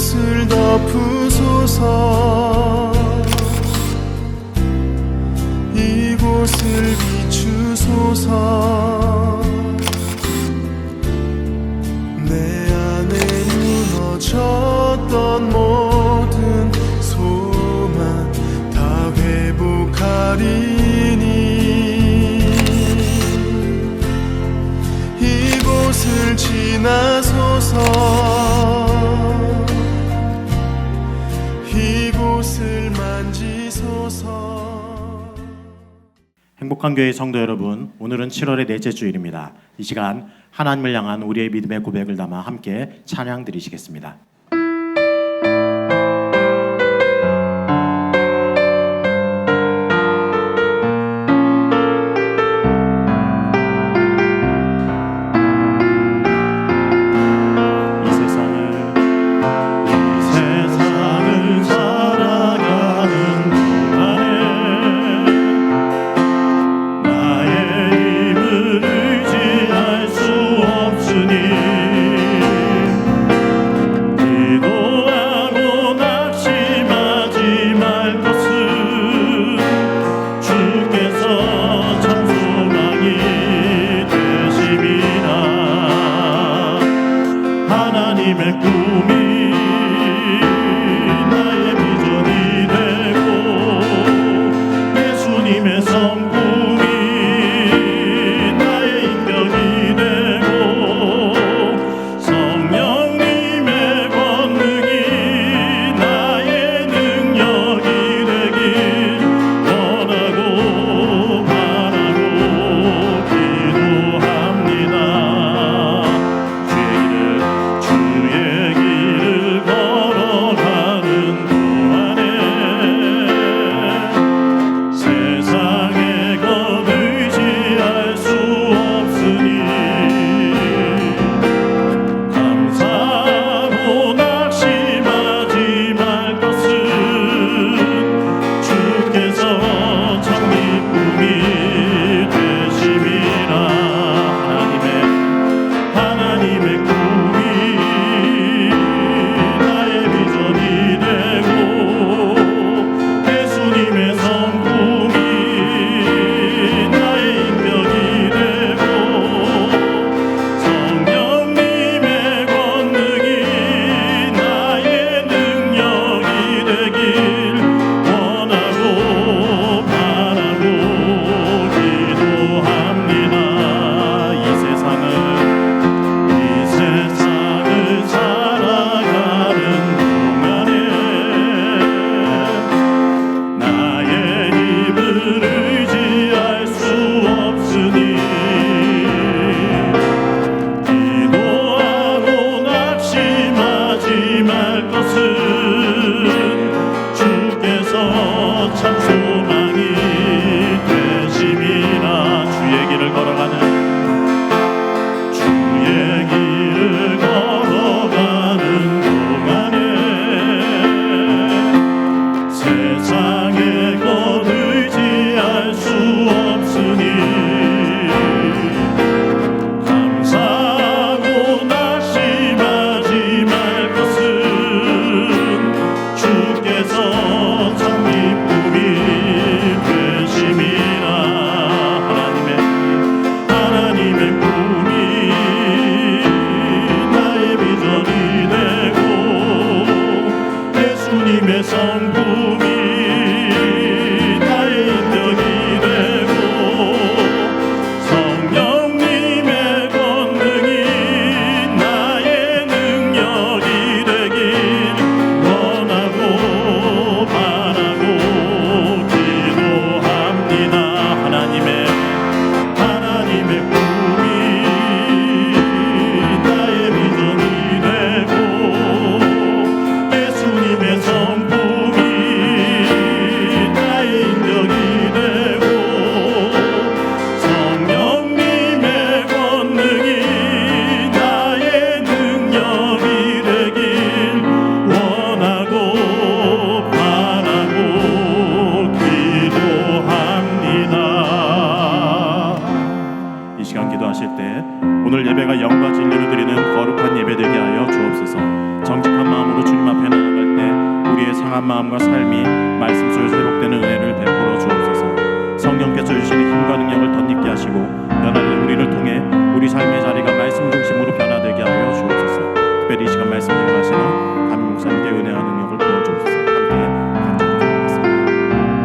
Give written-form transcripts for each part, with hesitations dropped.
이곳을 덮으소서. 이곳을 비추소서. 내 안에 무너졌던 모든 소망 다 회복하리니 이곳을 지나소서. 이곳을 만지소서. 행복한 교회 성도 여러분, 오늘은 7월의 넷째 주일입니다. 이 시간 하나님을 향한 우리의 믿음의 고백을 담아 함께 찬양 드리시겠습니다. 오늘 예배가 영과 진리로 드리는 거룩한 예배 되게 하여 주옵소서. 정직한 마음으로 주님 앞에 상한 마음과 삶이 말씀 속에서 회복되는 은혜를 베풀어 주옵소서. 성령께서 주시는 힘과 능력을 덧입게 하시고 변화된 우리를 통해 우리 삶의 자리가 말씀 중심으로 변화되게 하여 주옵소서. 특별히 이 시간 말씀 증거하시는 담임 목사님께 은혜와 능력을 부어 주옵소서. 함께 간절히 기도하겠습니다. 사랑하는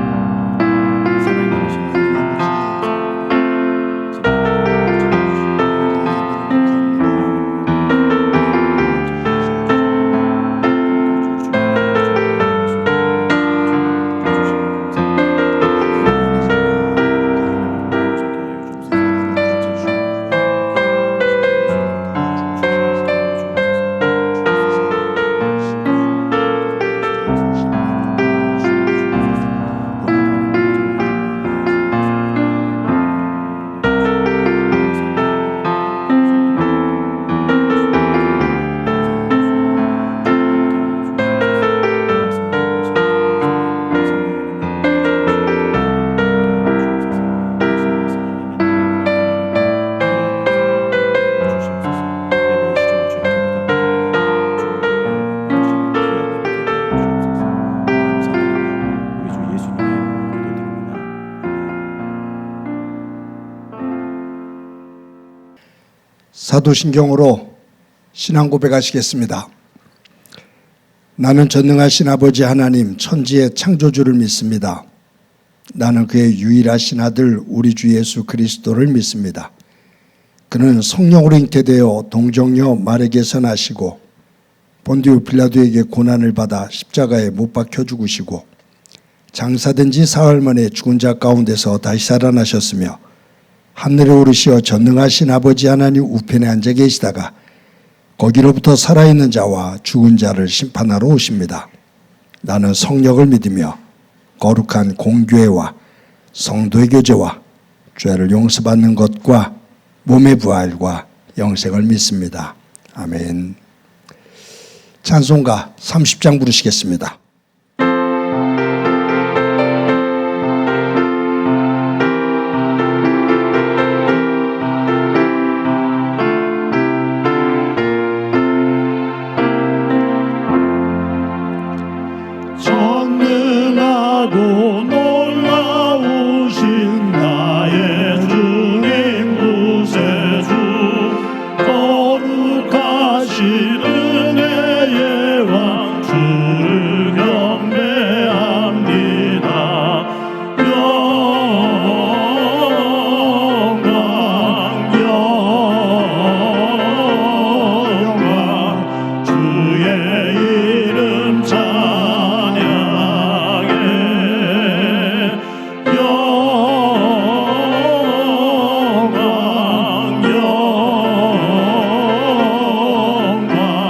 사도신경으로 신앙 고백하시겠습니다. 나는 전능하신 아버지 하나님 천지의 창조주를 믿습니다. 나는 그의 유일하신 아들 우리 주 예수 그리스도를 믿습니다. 그는 성령으로 잉태되어 동정녀 마리아에게서 나시고 본디오 빌라도에게 고난을 받아 십자가에 못 박혀 죽으시고 장사된 지 사흘 만에 죽은 자 가운데서 다시 살아나셨으며 하늘에 오르시어 전능하신 아버지 하나님 우편에 앉아 계시다가 거기로부터 살아있는 자와 죽은 자를 심판하러 오십니다. 나는 성령을 믿으며 거룩한 공교회와 성도의 교제와 죄를 용서받는 것과 몸의 부활과 영생을 믿습니다. 아멘. 찬송가 30장 부르시겠습니다. 전능하고 놀라우신 나의 주님 구세주 거룩하신 은혜의 왕 주를 경배합니다. 영광 주의 이름 영광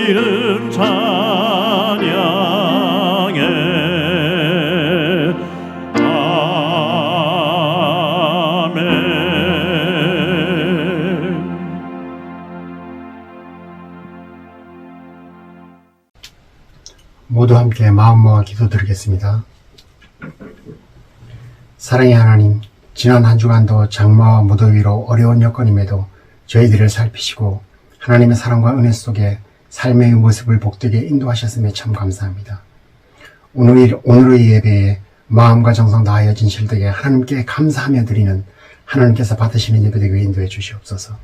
이름 찬양해. 모두 함께 마음 모아 기도드리겠습니다. 사랑의 하나님, 지난 한 주간도 장마와 무더위로 어려운 여건임에도 저희들을 살피시고 하나님의 사랑과 은혜 속에 삶의 모습을 복되게 인도하셨음에 참 감사합니다. 오늘의 예배에 마음과 정성 다하여 진실되게 하나님께 감사하며 드리는 하나님께서 받으시는 예배되게 인도해 주시옵소서.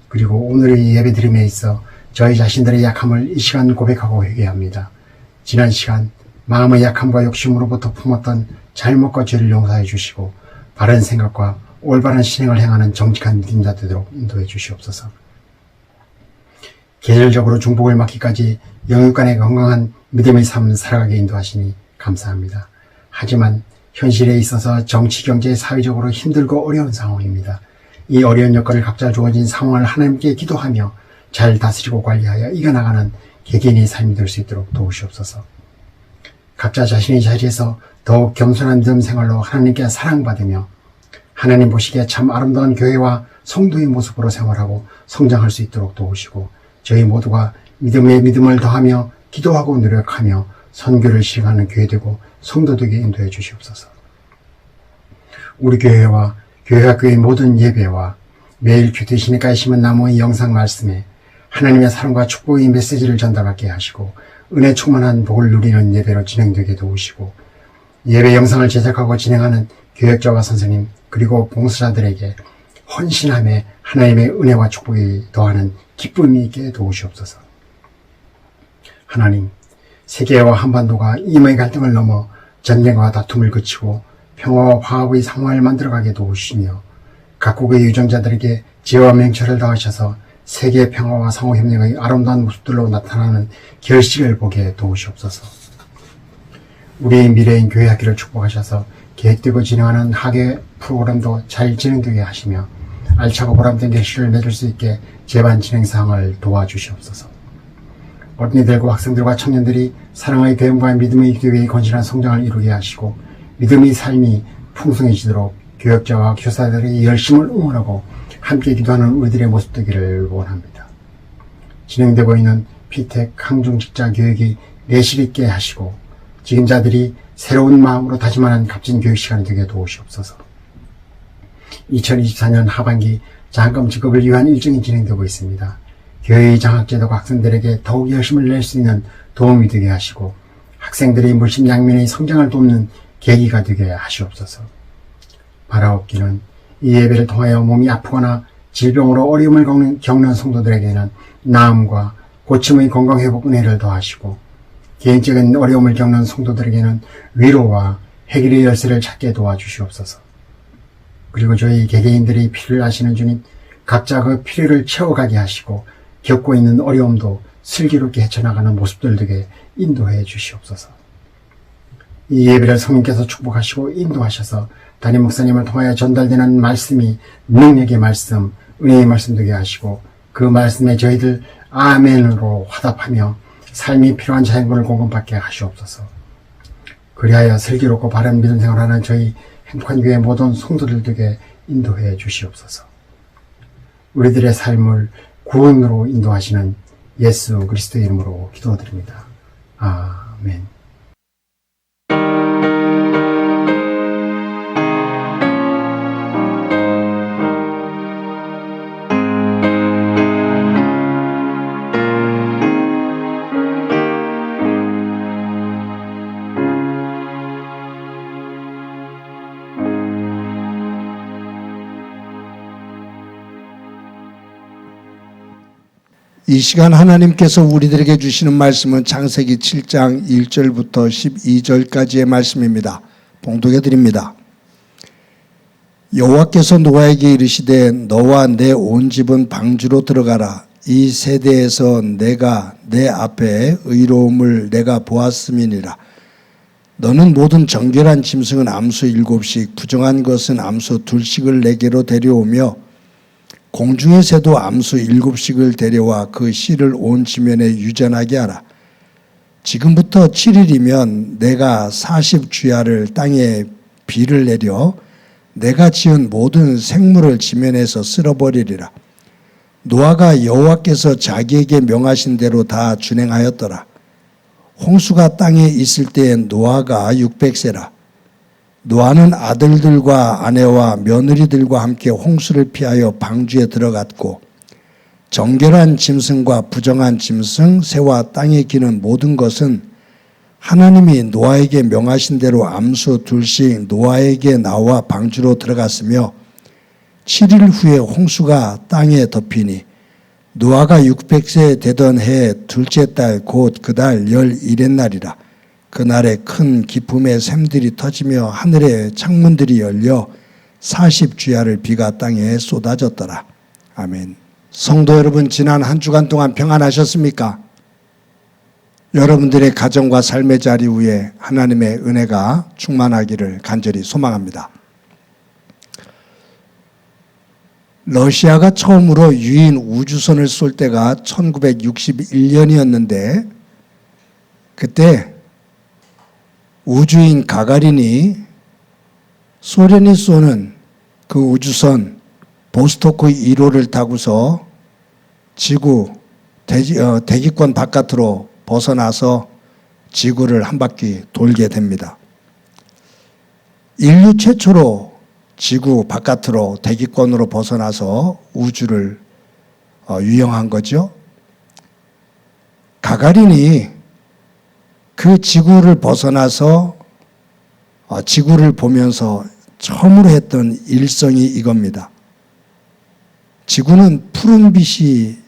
그리고 오늘의 예배드림에 있어 저희 자신들의 약함을 이 시간 고백하고 회개합니다. 지난 시간 마음의 약함과 욕심으로부터 품었던 잘못과 죄를 용서해 주시고 바른 생각과 올바른 신행을 행하는 정직한 믿음자 되도록 인도해 주시옵소서. 계절적으로 중복을 막기까지 영육간의 건강한 믿음의 삶을 살아가게 인도하시니 감사합니다. 하지만 현실에 있어서 정치, 경제, 사회적으로 힘들고 어려운 상황입니다. 이 어려운 여건을 각자 주어진 상황을 하나님께 기도하며 잘 다스리고 관리하여 이겨나가는 개개인의 삶이 될 수 있도록 도우시옵소서. 각자 자신의 자리에서 더욱 겸손한 믿음 생활로 하나님께 사랑받으며 하나님 보시기에 참 아름다운 교회와 성도의 모습으로 생활하고 성장할 수 있도록 도우시고 저희 모두가 믿음에 믿음을 더하며 기도하고 노력하며 선교를 실행하는 교회 되고 성도 되게 인도해 주시옵소서. 우리 교회와 교회학교의 모든 예배와 매일 교대신의가에 심은 나무의 영상 말씀에 하나님의 사랑과 축복의 메시지를 전달하게 하시고 은혜 충만한 복을 누리는 예배로 진행되게 도우시고 예배 영상을 제작하고 진행하는 교역자와 선생님 그리고 봉사자들에게 헌신함에 하나님의 은혜와 축복이 더하는 기쁨이 있게 도우시옵소서. 하나님, 세계와 한반도가 임의 갈등을 넘어 전쟁과 다툼을 그치고 평화와 화합의 상황을 만들어가게 도우시며 각국의 유정자들에게 지혜와 명철을 더하셔서 세계 평화와 상호협력의 아름다운 모습들로 나타나는 결실을 보게 도우시옵소서. 우리의 미래인 교회 학교를 축복하셔서 계획되고 진행하는 학예 프로그램도 잘 진행되게 하시며 알차고 보람된 결실을 맺을 수 있게 제반 진행 사항을 도와주시옵소서. 어린이들과 학생들과 청년들이 사랑의 배움과 믿음의 교회의 건실한 성장을 이루게 하시고 믿음의 삶이 풍성해지도록 교역자와 교사들의 열심을 응원하고 함께 기도하는 우리들의 모습 되기를 원합니다. 진행되고 있는 피택 항중직자 교육이 내실 있게 하시고 직임자들이 새로운 마음으로 다짐하는 값진 교육 시간이 되게 도우시옵소서. 2024년 하반기 장학금 지급을 위한 일정이 진행되고 있습니다. 교회의 장학제도가 학생들에게 더욱 열심을 낼 수 있는 도움이 되게 하시고 학생들의 물심양면의 성장을 돕는 계기가 되게 하시옵소서. 바라옵기는 이 예배를 통하여 몸이 아프거나 질병으로 어려움을 겪는 성도들에게는 나음과 고침의 건강회복 은혜를 더하시고 개인적인 어려움을 겪는 성도들에게는 위로와 해결의 열쇠를 찾게 도와주시옵소서. 그리고 저희 개개인들의 필요를 아시는 주님, 각자 그 필요를 채워가게 하시고 겪고 있는 어려움도 슬기롭게 헤쳐나가는 모습들 되게 인도해 주시옵소서. 이 예배를 성령께서 축복하시고 인도하셔서 담임 목사님을 통하여 전달되는 말씀이 능력의 말씀, 은혜의 말씀 되게 하시고 그 말씀에 저희들 아멘으로 화답하며 삶이 필요한 자연분을 공급받게 하시옵소서. 그리하여 슬기롭고 바른 믿음 생활하는 저희 행복한 교회 모든 성도들 되게 인도해 주시옵소서. 우리들의 삶을 구원으로 인도하시는 예수 그리스도의 이름으로 기도드립니다. 아멘. 이 시간 하나님께서 우리들에게 주시는 말씀은 창세기 7장 1절부터 12절까지의 말씀입니다. 봉독해 드립니다. 여호와께서 노아에게 이르시되 너와 내 온 집은 방주로 들어가라. 이 세대에서 내가 내 앞에 의로움을 내가 보았음이니라. 너는 모든 정결한 짐승은 암수 7씩 부정한 것은 암수 2씩을 내게로 데려오며 공중의 새도 암수 7씩을 데려와 그 씨를 온 지면에 유전하게 하라. 지금부터 7일이면 내가 40주야를 땅에 비를 내려 내가 지은 모든 생물을 지면에서 쓸어버리리라. 노아가 여호와께서 자기에게 명하신 대로 다 준행하였더라. 홍수가 땅에 있을 때에 노아가 600세라. 노아는 아들들과 아내와 며느리들과 함께 홍수를 피하여 방주에 들어갔고 정결한 짐승과 부정한 짐승, 새와 땅에 기는 모든 것은 하나님이 노아에게 명하신 대로 암수 2씩 노아에게 나와 방주로 들어갔으며 7일 후에 홍수가 땅에 덮이니 노아가 600세 되던 해 둘째 달 곧 그 달 11의 날이라. 그날에 큰 기품의 샘들이 터지며 하늘의 창문들이 열려 40주야를 비가 땅에 쏟아졌더라. 아멘. 성도 여러분, 지난 한 주간 동안 평안하셨습니까? 여러분들의 가정과 삶의 자리 위에 하나님의 은혜가 충만하기를 간절히 소망합니다. 러시아가 처음으로 유인 우주선을 쏠 때가 1961년이었는데 그때 우주인 가가린이 소련이 쏘는 그 우주선 보스토크 1호를 타고서 지구 대기권 바깥으로 벗어나서 지구를 한 바퀴 돌게 됩니다. 인류 최초로 지구 바깥으로 대기권으로 벗어나서 우주를 유영한 거죠. 가가린이 그 지구를 벗어나서 지구를 보면서 처음으로 했던 일성이 이겁니다. 지구는 푸른빛이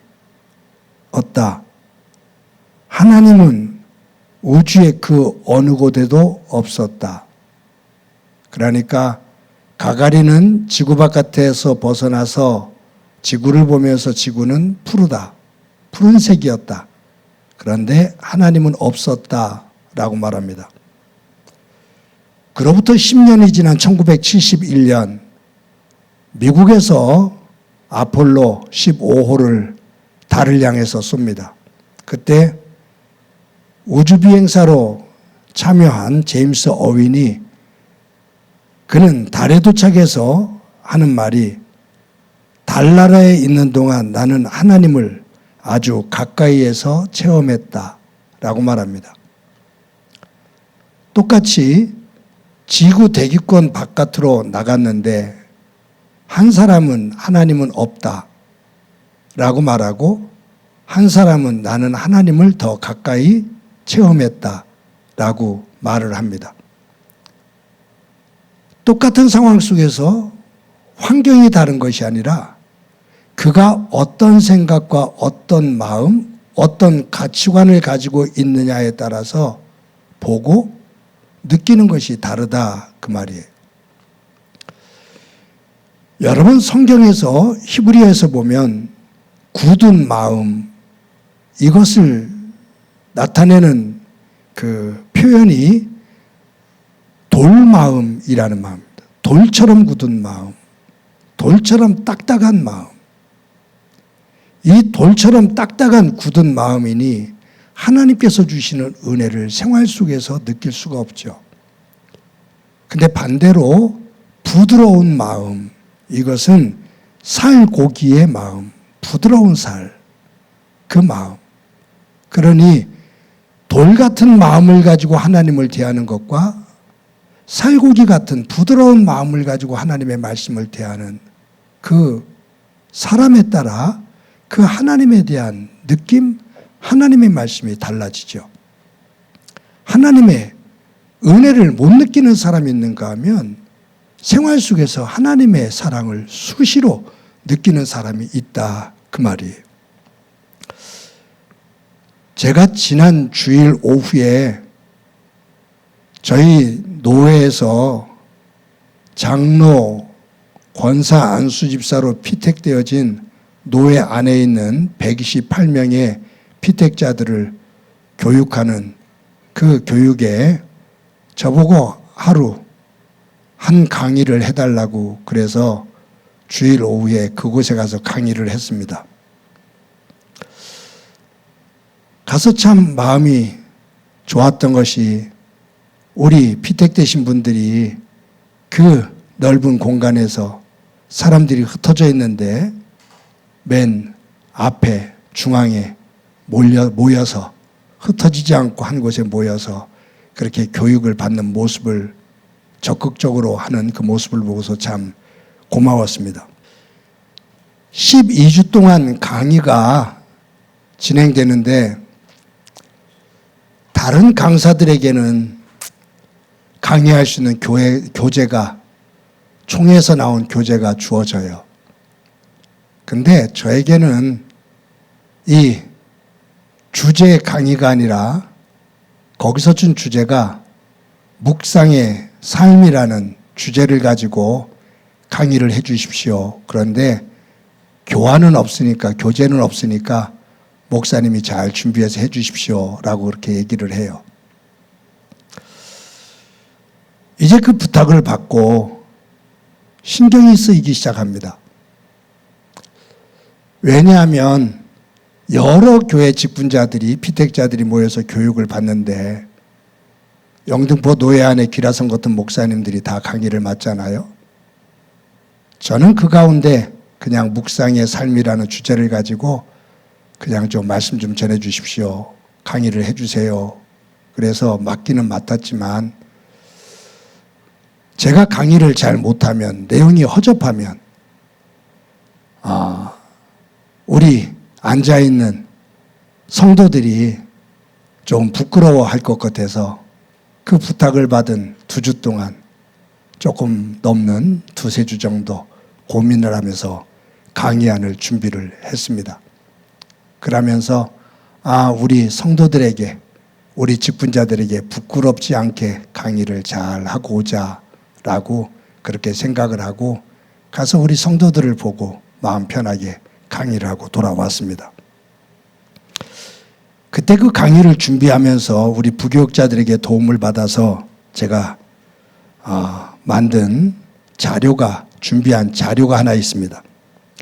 없다. 하나님은 우주의 그 어느 곳에도 없었다. 그러니까 가가린은 지구 바깥에서 벗어나서 지구를 보면서 지구는 푸르다. 푸른색이었다. 그런데 하나님은 없었다라고 말합니다. 그로부터 10년이 지난 1971년 미국에서 아폴로 15호를 달을 향해서 쏩니다. 그때 우주비행사로 참여한 제임스 어윈이 그는 달에 도착해서 하는 말이 달나라에 있는 동안 나는 하나님을 아주 가까이에서 체험했다라고 말합니다. 똑같이 지구 대기권 바깥으로 나갔는데 한 사람은 하나님은 없다라고 말하고 한 사람은 나는 하나님을 더 가까이 체험했다라고 말을 합니다. 똑같은 상황 속에서 환경이 다른 것이 아니라 그가 어떤 생각과 어떤 마음, 어떤 가치관을 가지고 있느냐에 따라서 보고 느끼는 것이 다르다 그 말이에요. 여러분 성경에서 히브리어에서 보면 굳은 마음 이것을 나타내는 그 표현이 돌마음이라는 마음입니다. 돌처럼 굳은 마음, 돌처럼 딱딱한 마음. 이 돌처럼 딱딱한 굳은 마음이니 하나님께서 주시는 은혜를 생활 속에서 느낄 수가 없죠. 근데 반대로 부드러운 마음, 이것은 살고기의 마음, 부드러운 살, 그 마음. 그러니 돌 같은 마음을 가지고 하나님을 대하는 것과 살고기 같은 부드러운 마음을 가지고 하나님의 말씀을 대하는 그 사람에 따라 그 하나님에 대한 느낌, 하나님의 말씀이 달라지죠. 하나님의 은혜를 못 느끼는 사람이 있는가 하면 생활 속에서 하나님의 사랑을 수시로 느끼는 사람이 있다 그 말이에요. 제가 지난 주일 오후에 저희 노회에서 장로 권사 안수집사로 피택되어진 노회 안에 있는 128명의 피택자들을 교육하는 그 교육에 저보고 하루 한 강의를 해달라고 그래서 주일 오후에 그곳에 가서 강의를 했습니다. 가서 참 마음이 좋았던 것이 우리 피택 되신 분들이 그 넓은 공간에서 사람들이 흩어져 있는데 맨 앞에 중앙에 모여서 흩어지지 않고 한 곳에 모여서 그렇게 교육을 받는 모습을 적극적으로 하는 그 모습을 보고서 참 고마웠습니다. 12주 동안 강의가 진행되는데 다른 강사들에게는 강의할 수 있는 교재가 총회에서 나온 교재가 주어져요. 근데 저에게는 이 주제 강의가 아니라 거기서 준 주제가 묵상의 삶이라는 주제를 가지고 강의를 해 주십시오. 그런데 교환은 없으니까, 교재는 없으니까 목사님이 잘 준비해서 해 주십시오. 라고 그렇게 얘기를 해요. 이제 그 부탁을 받고 신경이 쓰이기 시작합니다. 왜냐하면 여러 교회 직분자들이, 피택자들이 모여서 교육을 받는데 영등포 노예안의 기라성 같은 목사님들이 다 강의를 맡잖아요. 저는 그 가운데 그냥 묵상의 삶이라는 주제를 가지고 그냥 좀 말씀 좀 전해 주십시오. 강의를 해 주세요. 그래서 맡기는 맡았지만 제가 강의를 잘 못하면, 내용이 허접하면 우리 앉아있는 성도들이 좀 부끄러워할 것 같아서 그 부탁을 받은 2주 동안 조금 넘는 2-3주 정도 고민을 하면서 강의안을 준비를 했습니다. 그러면서 우리 성도들에게, 우리 직분자들에게 부끄럽지 않게 강의를 잘 하고 오자라고 그렇게 생각을 하고 가서 우리 성도들을 보고 마음 편하게 강의를 하고 돌아왔습니다. 그때 그 강의를 준비하면서 우리 부교육자들에게 도움을 받아서 제가 만든 준비한 자료가 하나 있습니다.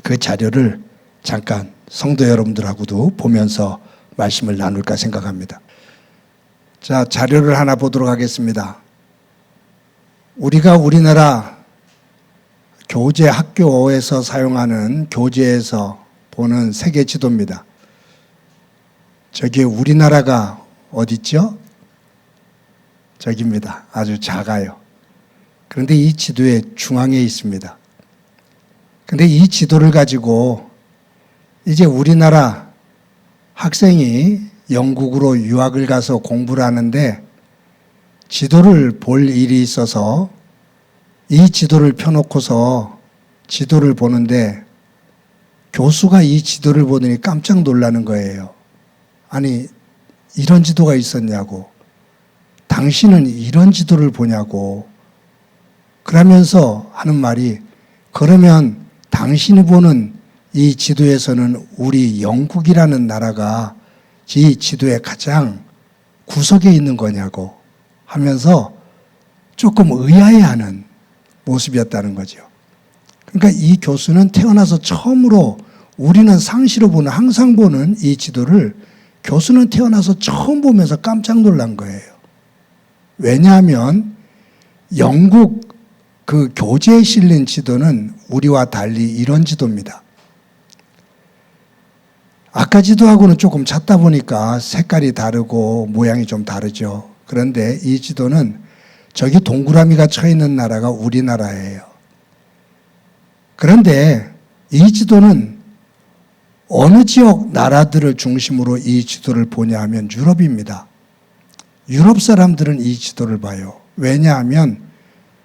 그 자료를 잠깐 성도 여러분들하고도 보면서 말씀을 나눌까 생각합니다. 자, 자료를 하나 보도록 하겠습니다. 우리가 우리나라 교재 학교에서 사용하는 교재에서 보는 세계 지도입니다. 저기 우리나라가 어딨죠? 저기입니다. 아주 작아요. 그런데 이 지도의 중앙에 있습니다. 그런데 이 지도를 가지고 이제 우리나라 학생이 영국으로 유학을 가서 공부를 하는데 지도를 볼 일이 있어서 이 지도를 펴놓고서 지도를 보는데 교수가 이 지도를 보더니 깜짝 놀라는 거예요. 아니, 이런 지도가 있었냐고. 당신은 이런 지도를 보냐고. 그러면서 하는 말이, 그러면 당신이 보는 이 지도에서는 우리 영국이라는 나라가 이 지도의 가장 구석에 있는 거냐고 하면서 조금 의아해하는 모습이었다는 거죠. 그러니까 이 교수는 태어나서 처음으로, 우리는 상시로 보는, 항상 보는 이 지도를 교수는 태어나서 처음 보면서 깜짝 놀란 거예요. 왜냐하면 영국 그 교재에 실린 지도는 우리와 달리 이런 지도입니다. 아까 지도하고는 조금 찾다 보니까 색깔이 다르고 모양이 좀 다르죠. 그런데 이 지도는 저기 동그라미가 쳐 있는 나라가 우리나라예요. 그런데 이 지도는 어느 지역 나라들을 중심으로 이 지도를 보냐 하면 유럽입니다. 유럽 사람들은 이 지도를 봐요. 왜냐하면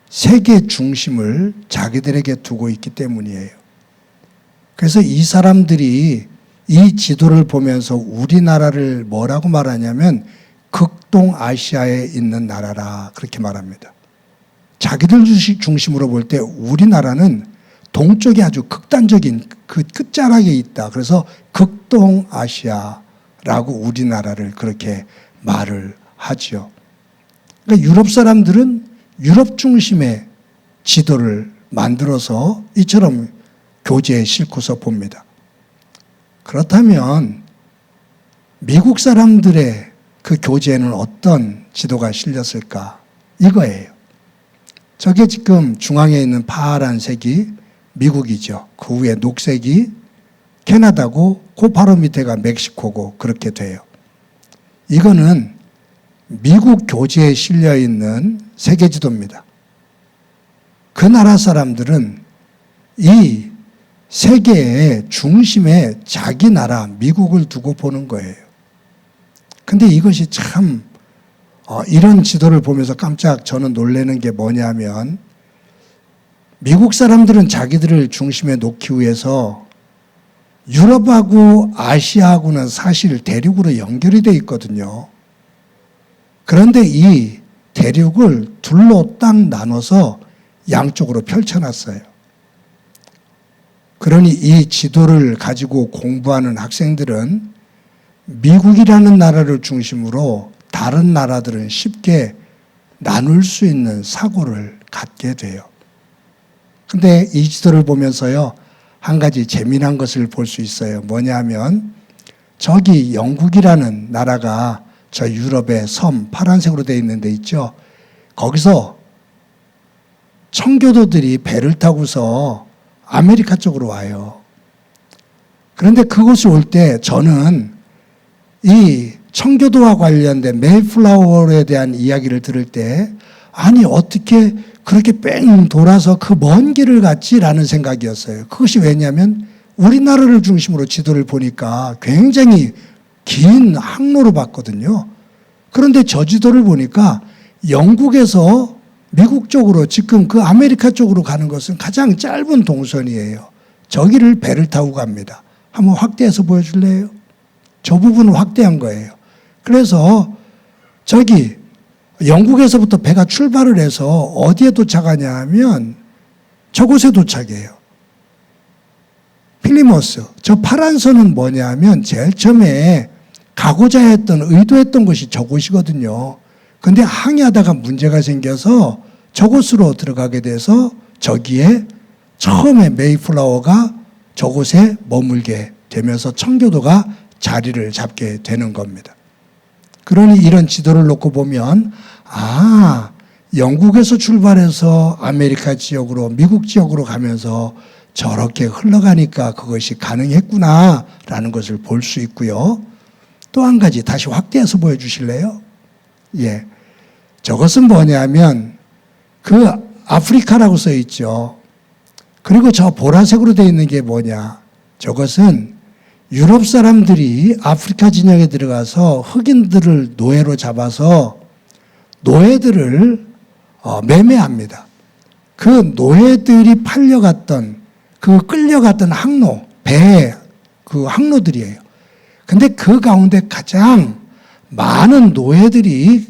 세계 중심을 자기들에게 두고 있기 때문이에요. 그래서 이 사람들이 이 지도를 보면서 우리나라를 뭐라고 말하냐면 극동아시아에 있는 나라라 그렇게 말합니다. 자기들 중심으로 볼 때 우리나라는 동쪽에 아주 극단적인 그 끝자락에 있다. 그래서 극동아시아라고 우리나라를 그렇게 말을 하죠. 그러니까 유럽 사람들은 유럽 중심의 지도를 만들어서 이처럼 교재에 싣고서 봅니다. 그렇다면 미국 사람들의 그 교재에는 어떤 지도가 실렸을까? 이거예요. 저게 지금 중앙에 있는 파란색이 미국이죠. 그 위에 녹색이 캐나다고 그 바로 밑에가 멕시코고 그렇게 돼요. 이거는 미국 교재에 실려 있는 세계 지도입니다. 그 나라 사람들은 이 세계의 중심에 자기 나라 미국을 두고 보는 거예요. 근데 이것이 참 이런 지도를 보면서 깜짝 저는 놀라는 게 뭐냐면 미국 사람들은 자기들을 중심에 놓기 위해서 유럽하고 아시아하고는 사실 대륙으로 연결이 돼 있거든요. 그런데 이 대륙을 둘로 딱 나눠서 양쪽으로 펼쳐놨어요. 그러니 이 지도를 가지고 공부하는 학생들은 미국이라는 나라를 중심으로 다른 나라들은 쉽게 나눌 수 있는 사고를 갖게 돼요. 근데 이 지도를 보면서요, 한 가지 재미난 것을 볼 수 있어요. 뭐냐면 저기 영국이라는 나라가 저 유럽의 섬 파란색으로 되어 있는 데 있죠. 거기서 청교도들이 배를 타고서 아메리카 쪽으로 와요. 그런데 그곳을 올 때 저는 이 청교도와 관련된 메이플라워에 대한 이야기를 들을 때 아니 어떻게 그렇게 뺑 돌아서 그 먼 길을 갔지라는 생각이었어요. 그것이 왜냐하면 우리나라를 중심으로 지도를 보니까 굉장히 긴 항로로 봤거든요. 그런데 저 지도를 보니까 영국에서 미국 쪽으로 지금 그 아메리카 쪽으로 가는 것은 가장 짧은 동선이에요. 저기를 배를 타고 갑니다. 한번 확대해서 보여줄래요? 저 부분을 확대한 거예요. 그래서 저기 영국에서부터 배가 출발을 해서 어디에 도착하냐 하면 저곳에 도착해요. 필리모스. 저 파란 선은 뭐냐 하면 제일 처음에 가고자 했던, 의도했던 것이 저곳이거든요. 근데 항해하다가 문제가 생겨서 저곳으로 들어가게 돼서 저기에 처음에 메이플라워가 저곳에 머물게 되면서 청교도가 자리를 잡게 되는 겁니다. 그러니 이런 지도를 놓고 보면 영국에서 출발해서 아메리카 지역으로 미국 지역으로 가면서 저렇게 흘러가니까 그것이 가능했구나라는 것을 볼 수 있고요. 또 한 가지 다시 확대해서 보여주실래요? 예, 저것은 뭐냐면 그 아프리카라고 써 있죠. 그리고 저 보라색으로 되어 있는 게 뭐냐? 저것은 유럽 사람들이 아프리카 진영에 들어가서 흑인들을 노예로 잡아서 노예들을 매매합니다. 그 노예들이 팔려갔던 그 끌려갔던 항로, 배의 그 항로들이에요. 근데 그 가운데 가장 많은 노예들이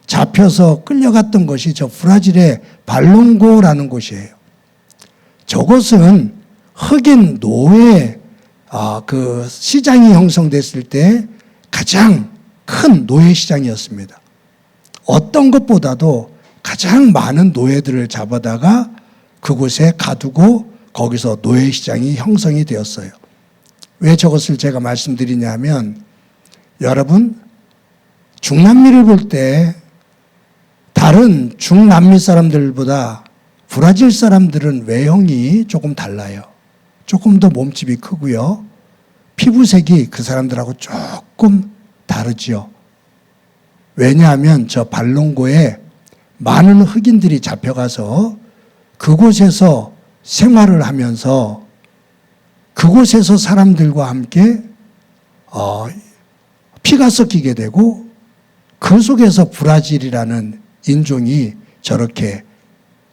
잡혀서 끌려갔던 것이 저 브라질의 발롱고라는 곳이에요. 저것은 흑인 노예 그 시장이 형성됐을 때 가장 큰 노예 시장이었습니다. 어떤 것보다도 가장 많은 노예들을 잡아다가 그곳에 가두고 거기서 노예 시장이 형성이 되었어요. 왜 저것을 제가 말씀드리냐면 여러분 중남미를 볼 때 다른 중남미 사람들보다 브라질 사람들은 외형이 조금 달라요. 조금 더 몸집이 크고요. 피부색이 그 사람들하고 조금 다르죠. 왜냐하면 저 발롱고에 많은 흑인들이 잡혀가서 그곳에서 생활을 하면서 그곳에서 사람들과 함께 피가 섞이게 되고 그 속에서 브라질이라는 인종이 저렇게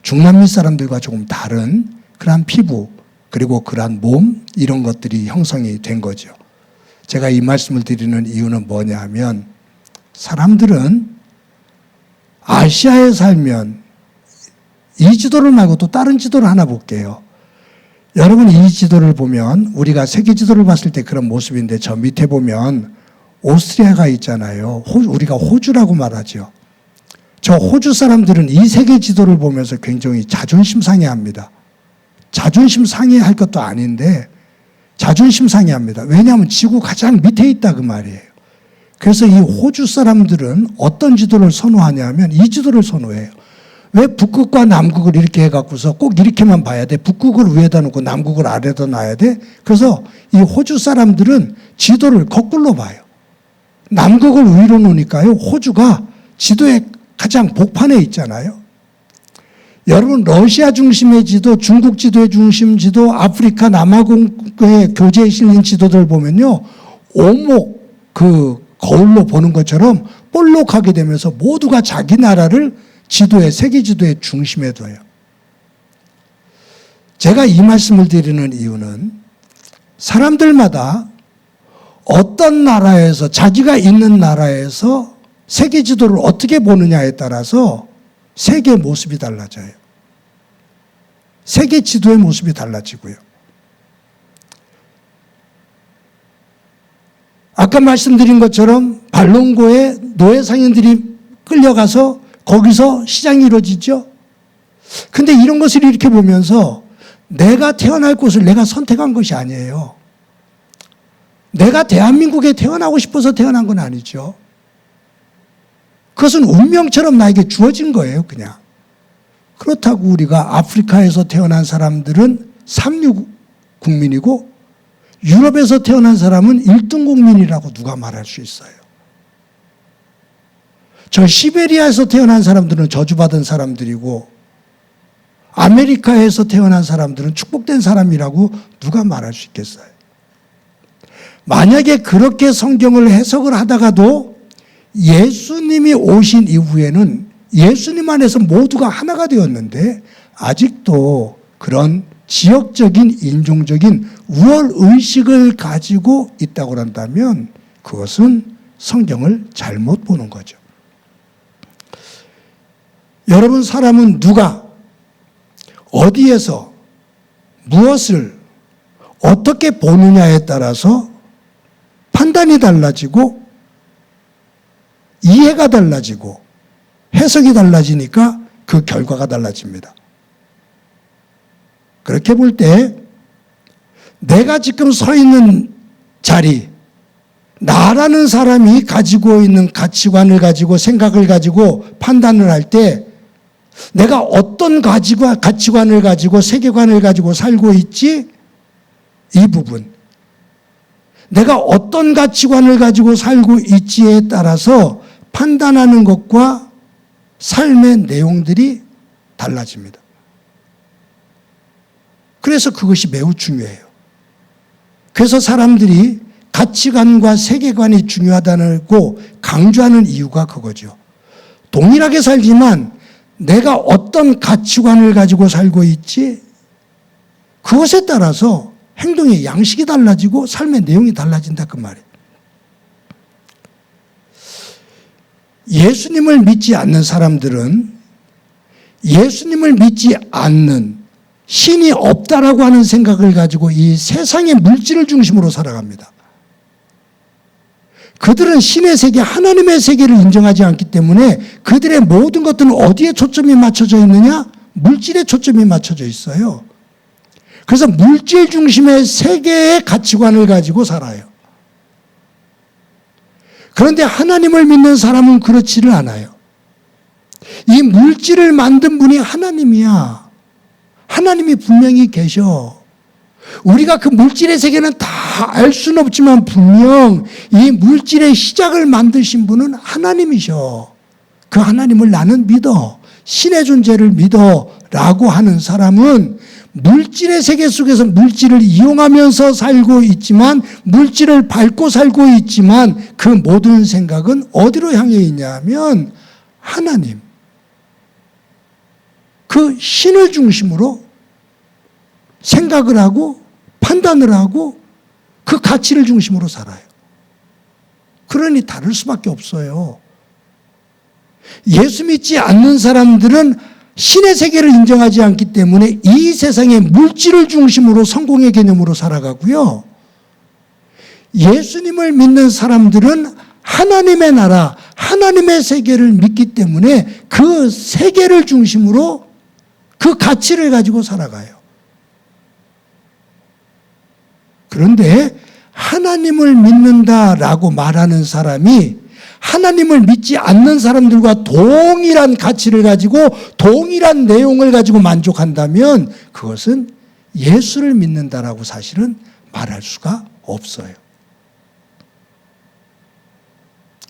중남미 사람들과 조금 다른 그러한 피부 그리고 그러한 몸 이런 것들이 형성이 된 거죠. 제가 이 말씀을 드리는 이유는 뭐냐 하면 사람들은 아시아에 살면 이 지도를 말고 또 다른 지도를 하나 볼게요. 여러분 이 지도를 보면 우리가 세계 지도를 봤을 때 그런 모습인데 저 밑에 보면 오스트리아가 있잖아요. 우리가 호주라고 말하죠. 저 호주 사람들은 이 세계 지도를 보면서 굉장히 자존심 상해합니다. 자존심 상해할 것도 아닌데 자존심 상해합니다. 왜냐하면 지구 가장 밑에 있다 그 말이에요. 그래서 이 호주 사람들은 어떤 지도를 선호하냐면 이 지도를 선호해요. 왜 북극과 남극을 이렇게 해갖고서 꼭 이렇게만 봐야 돼? 북극을 위에다 놓고 남극을 아래다 놔야 돼? 그래서 이 호주 사람들은 지도를 거꾸로 봐요. 남극을 위로 놓으니까요. 호주가 지도의 가장 복판에 있잖아요. 여러분 러시아 중심의 지도, 중국 지도의 중심 지도, 아프리카 남아공의 교재에 실린 지도들 보면요. 오목 그 거울로 보는 것처럼 볼록하게 되면서 모두가 자기 나라를 지도의 세계 지도의 중심에 둬요. 제가 이 말씀을 드리는 이유는 사람들마다 어떤 나라에서 자기가 있는 나라에서 세계 지도를 어떻게 보느냐에 따라서 세계의 모습이 달라져요. 세계 지도의 모습이 달라지고요. 아까 말씀드린 것처럼 발롱고에 노예 상인들이 끌려가서 거기서 시장이 이루어지죠. 근데 이런 것을 이렇게 보면서 내가 태어날 곳을 내가 선택한 것이 아니에요. 내가 대한민국에 태어나고 싶어서 태어난 건 아니죠. 그것은 운명처럼 나에게 주어진 거예요, 그냥. 그렇다고 우리가 아프리카에서 태어난 사람들은 3류 국민이고 유럽에서 태어난 사람은 1등 국민이라고 누가 말할 수 있어요. 저 시베리아에서 태어난 사람들은 저주받은 사람들이고 아메리카에서 태어난 사람들은 축복된 사람이라고 누가 말할 수 있겠어요? 만약에 그렇게 성경을 해석을 하다가도 예수님이 오신 이후에는 예수님 안에서 모두가 하나가 되었는데 아직도 그런 지역적인 인종적인 우월의식을 가지고 있다고 한다면 그것은 성경을 잘못 보는 거죠. 여러분, 사람은 누가 어디에서 무엇을 어떻게 보느냐에 따라서 판단이 달라지고 이해가 달라지고 해석이 달라지니까 그 결과가 달라집니다. 그렇게 볼 때 내가 지금 서 있는 자리, 나라는 사람이 가지고 있는 가치관을 가지고 생각을 가지고 판단을 할 때 내가 어떤 가치관을 가지고 세계관을 가지고 살고 있지? 이 부분. 내가 어떤 가치관을 가지고 살고 있지에 따라서 판단하는 것과 삶의 내용들이 달라집니다. 그래서 그것이 매우 중요해요. 그래서 사람들이 가치관과 세계관이 중요하다고 강조하는 이유가 그거죠. 동일하게 살지만 내가 어떤 가치관을 가지고 살고 있지? 그것에 따라서 행동의 양식이 달라지고 삶의 내용이 달라진다 그 말이에요. 예수님을 믿지 않는 사람들은 예수님을 믿지 않는 신이 없다라고 하는 생각을 가지고 이 세상의 물질을 중심으로 살아갑니다. 그들은 신의 세계, 하나님의 세계를 인정하지 않기 때문에 그들의 모든 것들은 어디에 초점이 맞춰져 있느냐? 물질에 초점이 맞춰져 있어요. 그래서 물질 중심의 세계의 가치관을 가지고 살아요. 그런데 하나님을 믿는 사람은 그렇지를 않아요. 이 물질을 만든 분이 하나님이야. 하나님이 분명히 계셔. 우리가 그 물질의 세계는 다 알 수는 없지만 분명 이 물질의 시작을 만드신 분은 하나님이셔. 그 하나님을 나는 믿어. 신의 존재를 믿어. 라고 하는 사람은 물질의 세계 속에서 물질을 이용하면서 살고 있지만 물질을 밟고 살고 있지만 그 모든 생각은 어디로 향해 있냐면 하나님. 그 신을 중심으로 생각을 하고 판단을 하고 그 가치를 중심으로 살아요. 그러니 다를 수밖에 없어요. 예수 믿지 않는 사람들은 신의 세계를 인정하지 않기 때문에 이 세상의 물질을 중심으로 성공의 개념으로 살아가고요. 예수님을 믿는 사람들은 하나님의 나라, 하나님의 세계를 믿기 때문에 그 세계를 중심으로 그 가치를 가지고 살아가요. 그런데 하나님을 믿는다라고 말하는 사람이 하나님을 믿지 않는 사람들과 동일한 가치를 가지고 동일한 내용을 가지고 만족한다면 그것은 예수를 믿는다라고 사실은 말할 수가 없어요.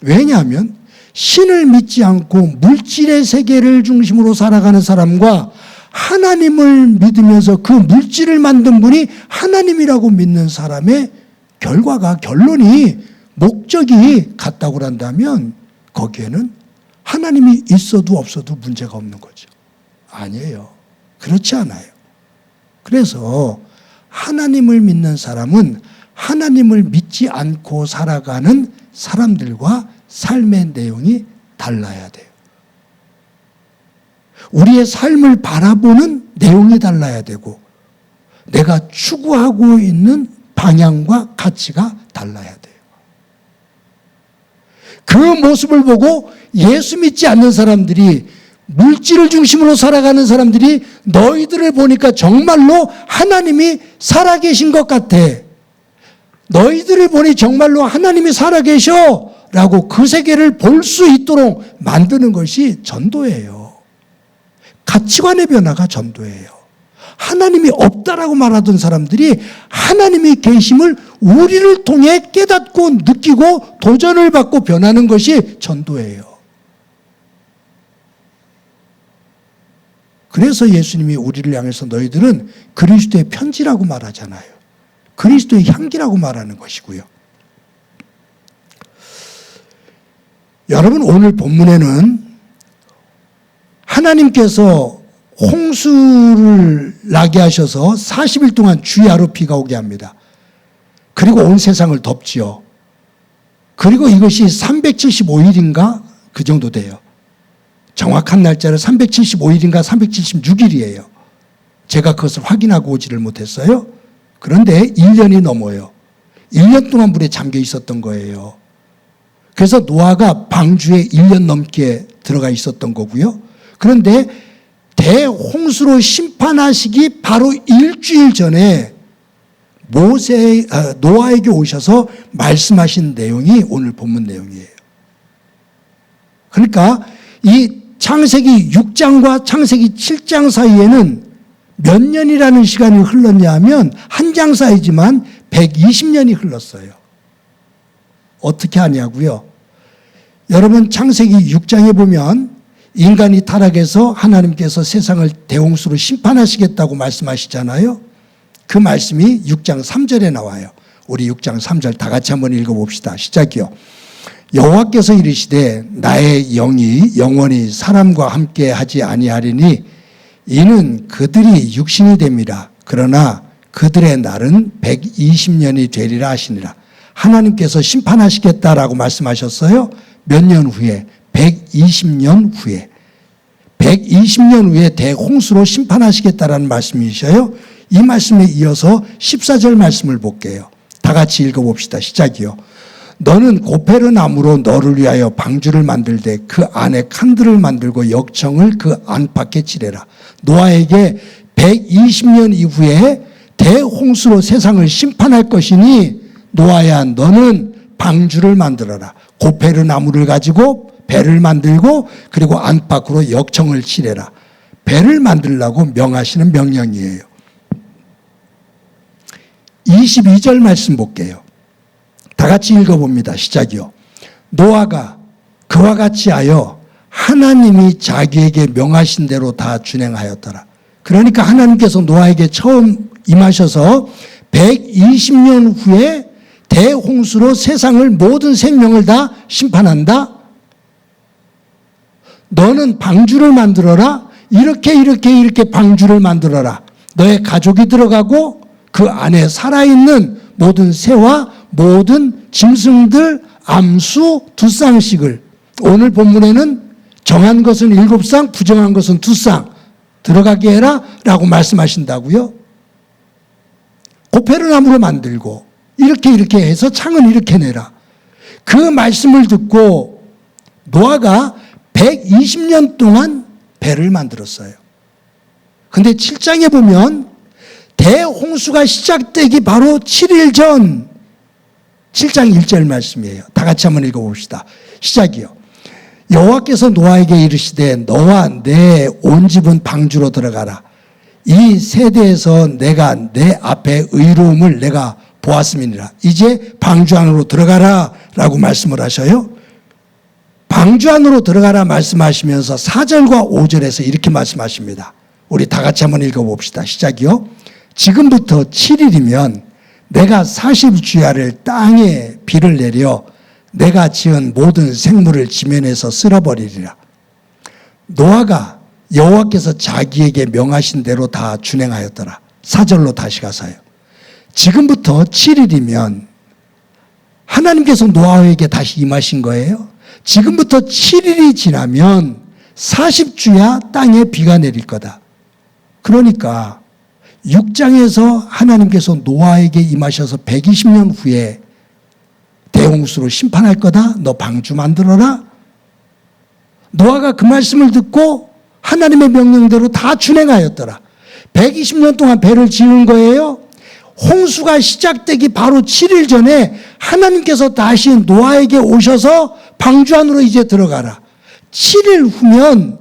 왜냐하면 신을 믿지 않고 물질의 세계를 중심으로 살아가는 사람과 하나님을 믿으면서 그 물질을 만든 분이 하나님이라고 믿는 사람의 결론이 목적이 같다고 한다면 거기에는 하나님이 있어도 없어도 문제가 없는 거죠. 아니에요. 그렇지 않아요. 그래서 하나님을 믿는 사람은 하나님을 믿지 않고 살아가는 사람들과 삶의 내용이 달라야 돼요. 우리의 삶을 바라보는 내용이 달라야 되고 내가 추구하고 있는 방향과 가치가 달라야 돼요. 그 모습을 보고 예수 믿지 않는 사람들이 물질을 중심으로 살아가는 사람들이 너희들을 보니까 정말로 하나님이 살아계신 것 같아. 너희들을 보니 정말로 하나님이 살아계셔 라고 그 세계를 볼 수 있도록 만드는 것이 전도예요. 가치관의 변화가 전도예요. 하나님이 없다라고 말하던 사람들이 하나님이 계심을 우리를 통해 깨닫고 느끼고 도전을 받고 변하는 것이 전도예요. 그래서 예수님이 우리를 향해서 너희들은 그리스도의 편지라고 말하잖아요. 그리스도의 향기라고 말하는 것이고요. 여러분, 오늘 본문에는 하나님께서 홍수를 나게 하셔서 40일 동안 주야로 비가 오게 합니다. 그리고 온 세상을 덮지요. 그리고 이것이 375일인가 그 정도 돼요. 정확한 날짜를 375일인가 376일이에요. 제가 그것을 확인하고 오지를 못했어요. 그런데 1년이 넘어요. 1년 동안 물에 잠겨 있었던 거예요. 그래서 노아가 방주에 1년 넘게 들어가 있었던 거고요. 그런데 대홍수로 심판하시기 바로 일주일 전에 노아에게 오셔서 말씀하신 내용이 오늘 본문 내용이에요. 그러니까 이 창세기 6장과 창세기 7장 사이에는 몇 년이라는 시간이 흘렀냐 하면 한 장 사이지만 120년이 흘렀어요. 어떻게 하냐고요? 여러분, 창세기 6장에 보면 인간이 타락해서 하나님께서 세상을 대홍수로 심판하시겠다고 말씀하시잖아요. 그 말씀이 6장 3절에 나와요. 우리 6장 3절 다 같이 한번 읽어봅시다. 시작이요. 여호와께서 이르시되 나의 영이 영원히 사람과 함께 하지 아니하리니 이는 그들이 육신이 됨이라. 그러나 그들의 날은 120년이 되리라 하시니라. 하나님께서 심판하시겠다라고 말씀하셨어요. 몇 년 후에? 120년 후에. 120년 후에 대홍수로 심판하시겠다라는 말씀이셔요. 이 말씀에 이어서 14절 말씀을 볼게요. 다 같이 읽어봅시다. 시작이요. 너는 고페르 나무로 너를 위하여 방주를 만들되 그 안에 칸들을 만들고 역청을 그 안팎에 칠해라. 노아에게 120년 이후에 대홍수로 세상을 심판할 것이니 노아야 너는 방주를 만들어라. 고페르 나무를 가지고 배를 만들고 그리고 안팎으로 역청을 칠해라. 배를 만들라고 명하시는 명령이에요. 22절 말씀 볼게요. 다 같이 읽어봅니다. 시작이요. 노아가 그와 같이 하여 하나님이 자기에게 명하신 대로 다 준행하였더라. 그러니까 하나님께서 노아에게 처음 임하셔서 120년 후에 대홍수로 세상을 모든 생명을 다 심판한다. 너는 방주를 만들어라. 이렇게 방주를 만들어라. 너의 가족이 들어가고 그 안에 살아있는 모든 새와 모든 짐승들 암수 2쌍씩을 오늘 본문에는 정한 것은 7쌍, 부정한 것은 2쌍 들어가게 해라 라고 말씀하신다고요. 고페르 나무로 만들고 이렇게 해서 창은 이렇게 내라. 그 말씀을 듣고 노아가 120년 동안 배를 만들었어요. 근데 7장에 보면 대홍수가 시작되기 바로 7일 전 7장 1절 말씀이에요. 다 같이 한번 읽어봅시다. 시작이요. 여호와께서 노아에게 이르시되 너와 내 온 집은 방주로 들어가라. 이 세대에서 내가 내 앞에 의로움을 내가 보았음이니라. 이제 방주 안으로 들어가라 라고 말씀을 하셔요. 방주 안으로 들어가라 말씀하시면서 4절과 5절에서 이렇게 말씀하십니다. 우리 다 같이 한번 읽어봅시다. 시작이요. 지금부터 7일이면 내가 40주야를 땅에 비를 내려 내가 지은 모든 생물을 지면에서 쓸어버리리라. 노아가 여호와께서 자기에게 명하신 대로 다 준행하였더라. 4절로 다시 가서요. 지금부터 7일이면 하나님께서 노아에게 다시 임하신 거예요. 지금부터 7일이 지나면 40주야 땅에 비가 내릴 거다. 그러니까 6장에서 하나님께서 노아에게 임하셔서 120년 후에 대홍수로 심판할 거다. 너 방주 만들어라. 노아가 그 말씀을 듣고 하나님의 명령대로 다 준행하였더라. 120년 동안 배를 지은 거예요. 홍수가 시작되기 바로 7일 전에 하나님께서 다시 노아에게 오셔서 방주 안으로 이제 들어가라. 7일 후면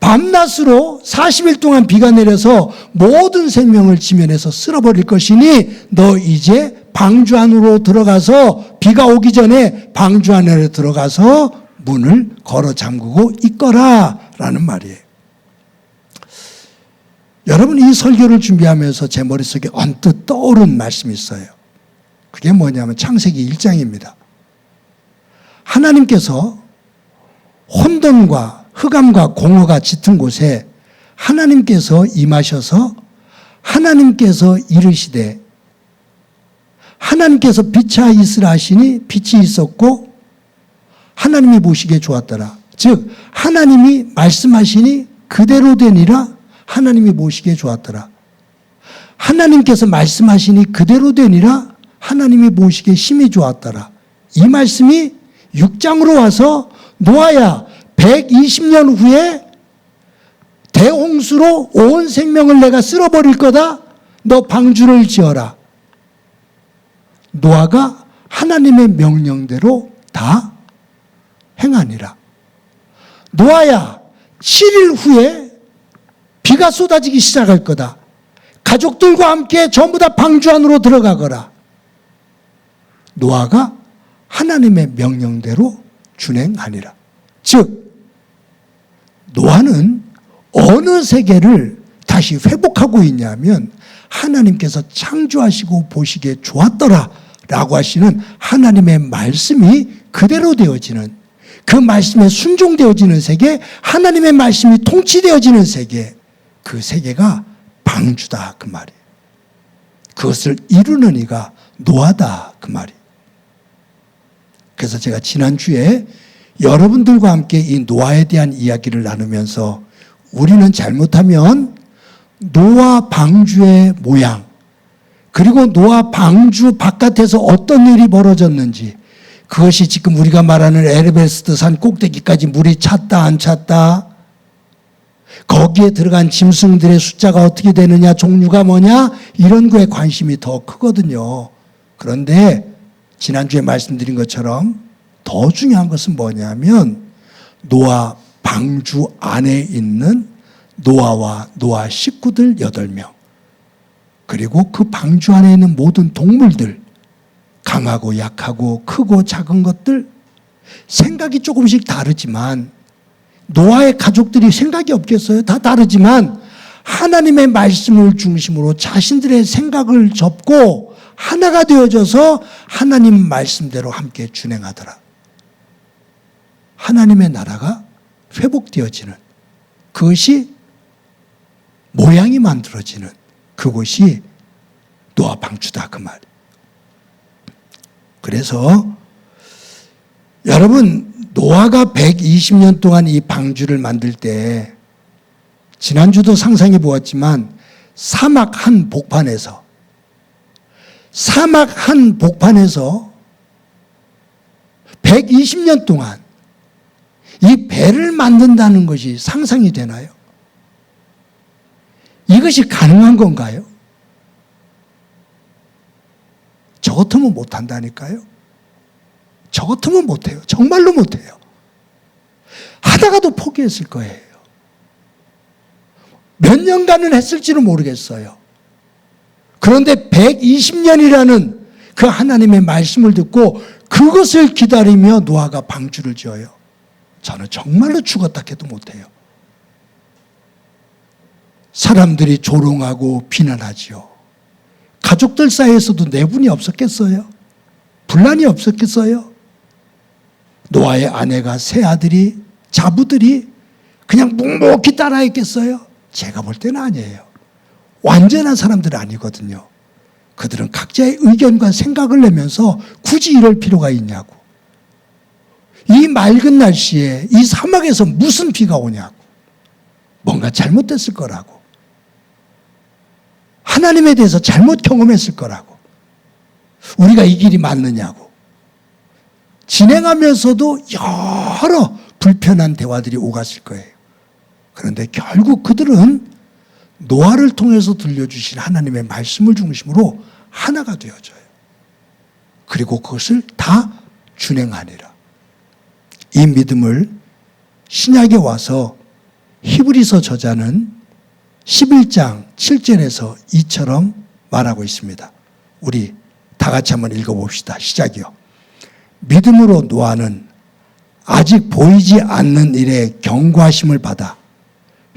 밤낮으로 40일 동안 비가 내려서 모든 생명을 지면에서 쓸어버릴 것이니 너 이제 방주 안으로 들어가서 비가 오기 전에 방주 안으로 들어가서 문을 걸어 잠그고 있거라 라는 말이에요. 여러분, 이 설교를 준비하면서 제 머릿속에 언뜻 떠오른 말씀이 있어요. 그게 뭐냐면 창세기 1장입니다. 하나님께서 혼돈과 흑암과 공허가 짙은 곳에 하나님께서 임하셔서 하나님께서 이르시되 하나님께서 빛이 있으라 하시니 빛이 있었고 하나님이 보시기에 좋았더라. 즉 하나님이 말씀하시니 그대로 되니라. 하나님이 보시기에 좋았더라. 하나님께서 말씀하시니 그대로 되니라. 하나님이 보시기에 심히 좋았더라. 이 말씀이 6장으로 와서 노아야 120년 후에 대홍수로 온 생명을 내가 쓸어버릴 거다. 너 방주를 지어라. 노아가 하나님의 명령대로 다 행하니라. 노아야 7일 후에 비가 쏟아지기 시작할 거다. 가족들과 함께 전부 다 방주 안으로 들어가거라. 노아가 하나님의 명령대로 준행하니라. 즉 노아는 어느 세계를 다시 회복하고 있냐면 하나님께서 창조하시고 보시기에 좋았더라 라고 하시는 하나님의 말씀이 그대로 되어지는, 그 말씀에 순종되어지는 세계, 하나님의 말씀이 통치되어지는 세계, 그 세계가 방주다 그 말이에요. 그것을 이루는 이가 노아다 그 말이에요. 그래서 제가 지난주에 여러분들과 함께 이 노아에 대한 이야기를 나누면서 우리는 잘못하면 노아 방주의 모양, 그리고 노아 방주 바깥에서 어떤 일이 벌어졌는지, 그것이 지금 우리가 말하는 에베레스트 산 꼭대기까지 물이 찼다 안 찼다, 거기에 들어간 짐승들의 숫자가 어떻게 되느냐, 종류가 뭐냐, 이런 거에 관심이 더 크거든요. 그런데 지난주에 말씀드린 것처럼 더 중요한 것은 뭐냐면 노아 방주 안에 있는 노아와 노아 식구들 8명, 그리고 그 방주 안에 있는 모든 동물들, 강하고 약하고 크고 작은 것들, 생각이 조금씩 다르지만, 노아의 가족들이 생각이 없겠어요? 다 다르지만 하나님의 말씀을 중심으로 자신들의 생각을 접고 하나가 되어져서 하나님 말씀대로 함께 준행하더라. 하나님의 나라가 회복되어지는, 그것이 모양이 만들어지는 그곳이 노아 방주다 그 말. 그래서 여러분, 노아가 120년 동안 이 방주를 만들 때, 지난주도 상상해 보았지만 사막 한 복판에서 120년 동안 이 배를 만든다는 것이 상상이 되나요? 이것이 가능한 건가요? 저 같으면 못한다니까요. 저 같으면 못해요. 정말로 못해요. 하다가도 포기했을 거예요. 몇 년간은 했을지는 모르겠어요. 그런데 120년이라는 그 하나님의 말씀을 듣고 그것을 기다리며 노아가 방주를 지어요. 저는 정말로 죽었다 해도 못해요. 사람들이 조롱하고 비난하지요. 가족들 사이에서도 내분이 없었겠어요? 분란이 없었겠어요? 노아의 아내가 세 아들이, 자부들이 그냥 묵묵히 따라했겠어요? 제가 볼 때는 아니에요. 완전한 사람들은 아니거든요. 그들은 각자의 의견과 생각을 내면서 굳이 이럴 필요가 있냐고. 이 맑은 날씨에 이 사막에서 무슨 비가 오냐고. 뭔가 잘못됐을 거라고. 하나님에 대해서 잘못 경험했을 거라고. 우리가 이 길이 맞느냐고. 진행하면서도 여러 불편한 대화들이 오갔을 거예요. 그런데 결국 그들은 노아를 통해서 들려주신 하나님의 말씀을 중심으로 하나가 되어져요. 그리고 그것을 다 준행하니라. 이 믿음을 신약에 와서 히브리서 저자는 11장 7절에서 이처럼 말하고 있습니다. 우리 다 같이 한번 읽어봅시다. 시작이요. 믿음으로 노아는 아직 보이지 않는 일에 경고하심을 받아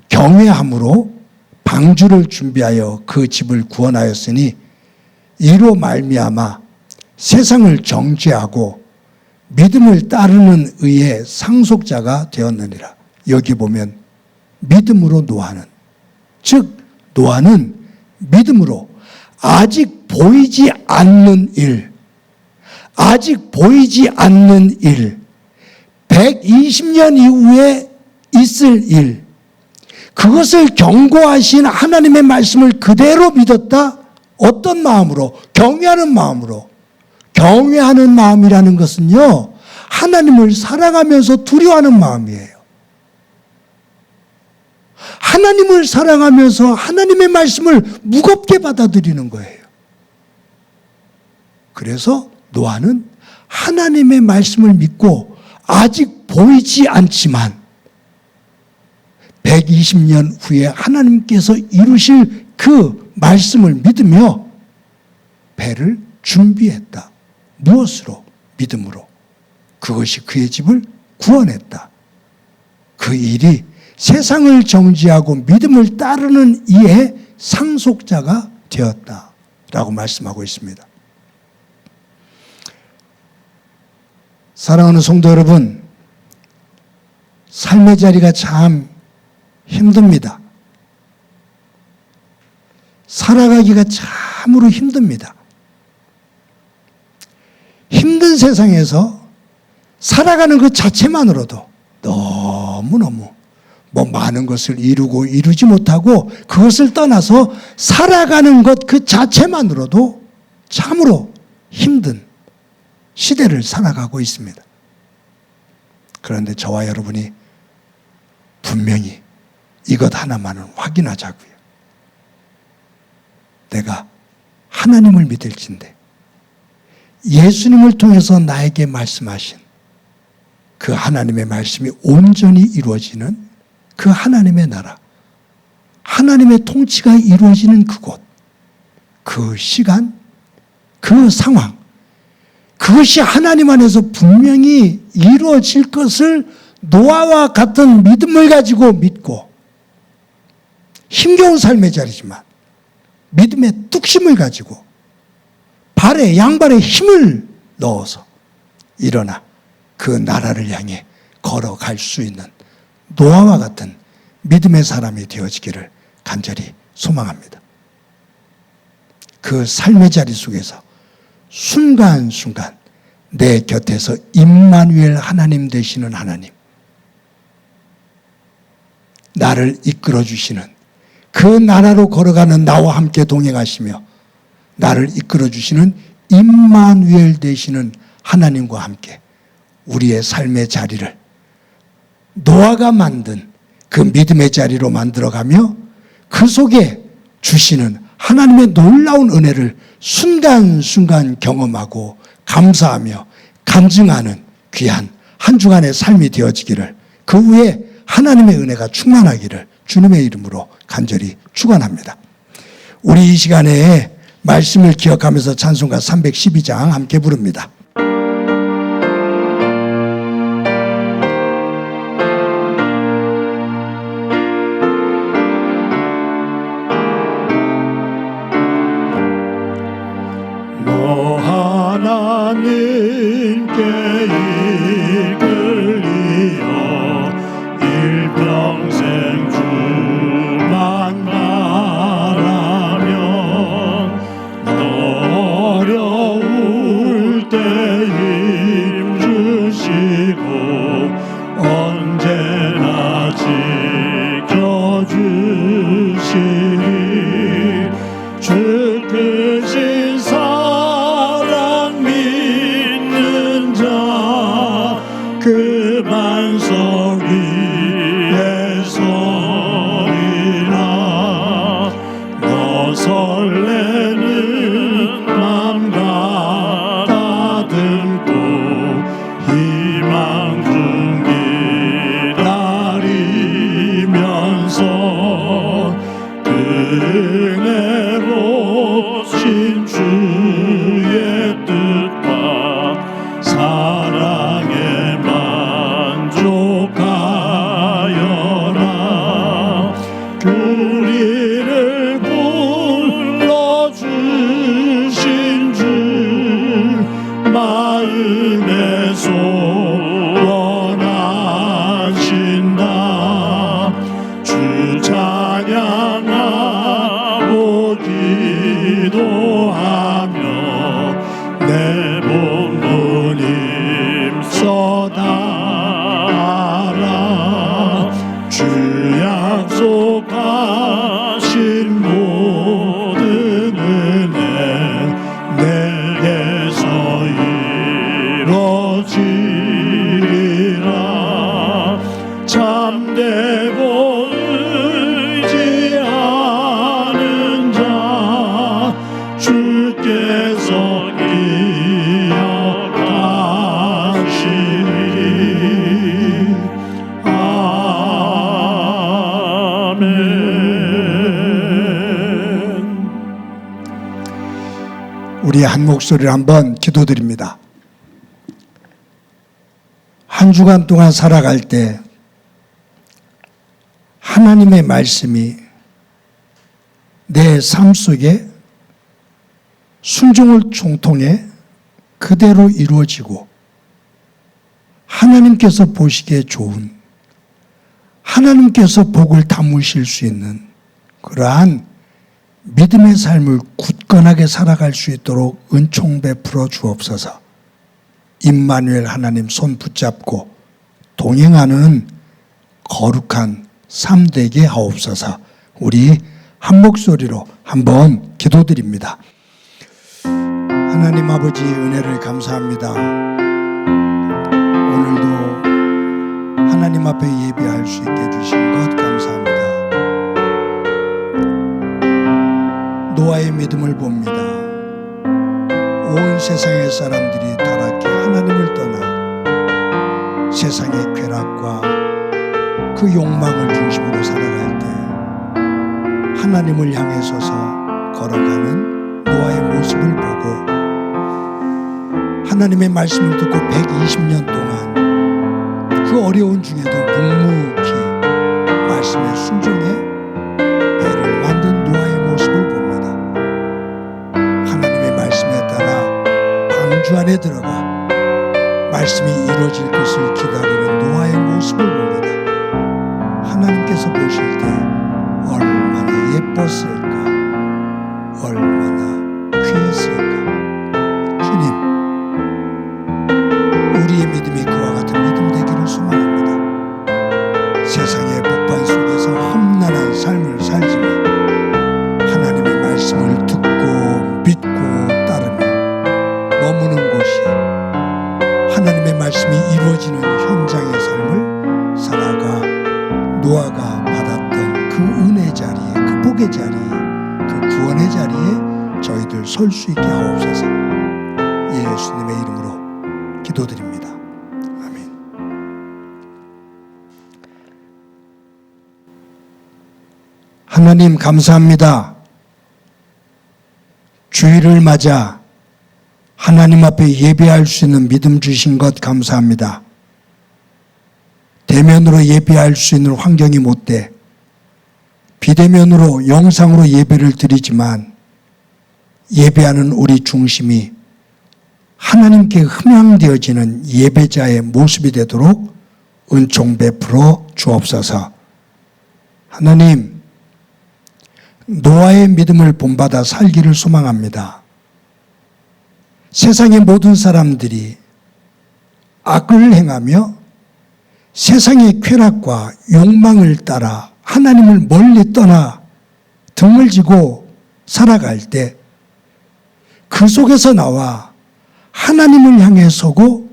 경외함으로 방주를 준비하여 그 집을 구원하였으니 이로 말미암아 세상을 정죄하고 믿음을 따르는 의의 상속자가 되었느니라. 여기 보면 믿음으로 노아는, 즉 노아는 믿음으로 아직 보이지 않는 일, 아직 보이지 않는 일, 120년 이후에 있을 일, 그것을 경고하신 하나님의 말씀을 그대로 믿었다. 어떤 마음으로? 경외하는 마음으로. 경외하는 마음이라는 것은요, 하나님을 사랑하면서 두려워하는 마음이에요. 하나님을 사랑하면서 하나님의 말씀을 무겁게 받아들이는 거예요. 그래서 노아는 하나님의 말씀을 믿고 아직 보이지 않지만 120년 후에 하나님께서 이루실 그 말씀을 믿으며 배를 준비했다. 무엇으로? 믿음으로. 그것이 그의 집을 구원했다. 그 일이 세상을 정죄하고 믿음을 따르는 이의 상속자가 되었다라고 말씀하고 있습니다. 사랑하는 성도 여러분, 삶의 자리가 참 힘듭니다. 살아가기가 참으로 힘듭니다. 힘든 세상에서 살아가는 그 자체만으로도 너무너무 많은 것을 이루고 이루지 못하고 그것을 떠나서 살아가는 것 그 자체만으로도 참으로 힘든 시대를 살아가고 있습니다. 그런데 저와 여러분이 분명히 이것 하나만은 확인하자고요. 내가 하나님을 믿을진데 예수님을 통해서 나에게 말씀하신 그 하나님의 말씀이 온전히 이루어지는 그 하나님의 나라, 하나님의 통치가 이루어지는 그곳, 그 시간, 그 상황, 그것이 하나님 안에서 분명히 이루어질 것을 노아와 같은 믿음을 가지고 믿고, 힘겨운 삶의 자리지만 믿음의 뚝심을 가지고 발에 양발에 힘을 넣어서 일어나 그 나라를 향해 걸어갈 수 있는 노아와 같은 믿음의 사람이 되어지기를 간절히 소망합니다. 그 삶의 자리 속에서 순간순간 내 곁에서 임마누엘 하나님 되시는 하나님, 나를 이끌어 주시는 그 나라로 걸어가는 나와 함께 동행하시며 나를 이끌어 주시는 임마누엘 되시는 하나님과 함께 우리의 삶의 자리를 노아가 만든 그 믿음의 자리로 만들어가며 그 속에 주시는 하나님의 놀라운 은혜를 순간순간 경험하고 감사하며 간증하는 귀한 한 주간의 삶이 되어지기를, 그 후에 하나님의 은혜가 충만하기를 주님의 이름으로 간절히 축원합니다. 우리 이 시간에 말씀을 기억하면서 찬송가 312장 함께 부릅니다. 너 하나님께 이끌리어 일평생 주만 바라면 너 어려울 때 힘 주시고 언제나 지켜주시니 주 크신 사랑 믿는 자 그 반석 위에 서리라. 너 설레는 맘 가다듬고 희망 중 기다리면서 은혜로우신 주의 뜻과 사랑에 만족하여라. 우리를 불러주신 주 마음에 소원하신다. 주 찬양하고 기도하며 내 몸부림 써다라. 주 약속하신 모든 은혜 내게서 이루어지리라. 참되고 의지하는 자 주께서 기억하시리. 아멘. 우리 한 목소리를 한번 기도드립니다. 한 주간 동안 살아갈 때 하나님의 말씀이 내 삶 속에 순종을 총통해 그대로 이루어지고 하나님께서 보시기에 좋은, 하나님께서 복을 담으실 수 있는 그러한 믿음의 삶을 굳건하게 살아갈 수 있도록 은총 베풀어 주옵소서. 임마누엘 하나님 손 붙잡고 동행하는 거룩한 삶 되게 하옵소서. 우리 한 목소리로 한번 기도드립니다. 하나님 아버지, 은혜를 감사합니다. 오늘도 하나님 앞에 예배할 수 있게 해주신 것 감사합니다. 노아의 믿음을 봅니다. 온 세상의 사람들이 타락해 하나님을 떠나 세상의 쾌락과 그 욕망을 중심으로 살아갈 때 하나님을 향해 서서 걸어가는 노아의 모습을 보고 하나님의 말씀을 듣고 120년 동안 그 어려운 중에도 묵묵히 말씀에 순종해 배를 만든 노아의 모습을 봅니다. 하나님의 말씀에 따라 방주 안에 들어가 말씀이 이루어질 것을 기다리는 노아의 모습을 봅니다. 하나님께서 보실 때 얼마나 예뻤을까, 얼마나 귀했을까. 주님, 우리의 믿음이 그와 같은 믿음 되기를 소망합니다. 세상의 복판 속에서 험난한 삶을 살지만 하나님의 말씀을 듣고 믿고 따르며 머무는 곳이 하나님의 말씀이 이루어지는 현장의 삶을 살아가 노아가 받았던 그 은혜 자리에, 그 복의 자리에 구원의 자리에 저희들 설 수 있게 하옵소서. 예수님의 이름으로 기도드립니다. 아멘. 하나님 감사합니다. 주일을 맞아 하나님 앞에 예배할 수 있는 믿음 주신 것 감사합니다. 대면으로 예배할 수 있는 환경이 못 돼 비대면으로 영상으로 예배를 드리지만 예배하는 우리 중심이 하나님께 흠양되어지는 예배자의 모습이 되도록 은총 베풀어 주옵소서. 하나님, 노아의 믿음을 본받아 살기를 소망합니다. 세상의 모든 사람들이 악을 행하며 세상의 쾌락과 욕망을 따라 하나님을 멀리 떠나 등을 지고 살아갈 때 그 속에서 나와 하나님을 향해 서고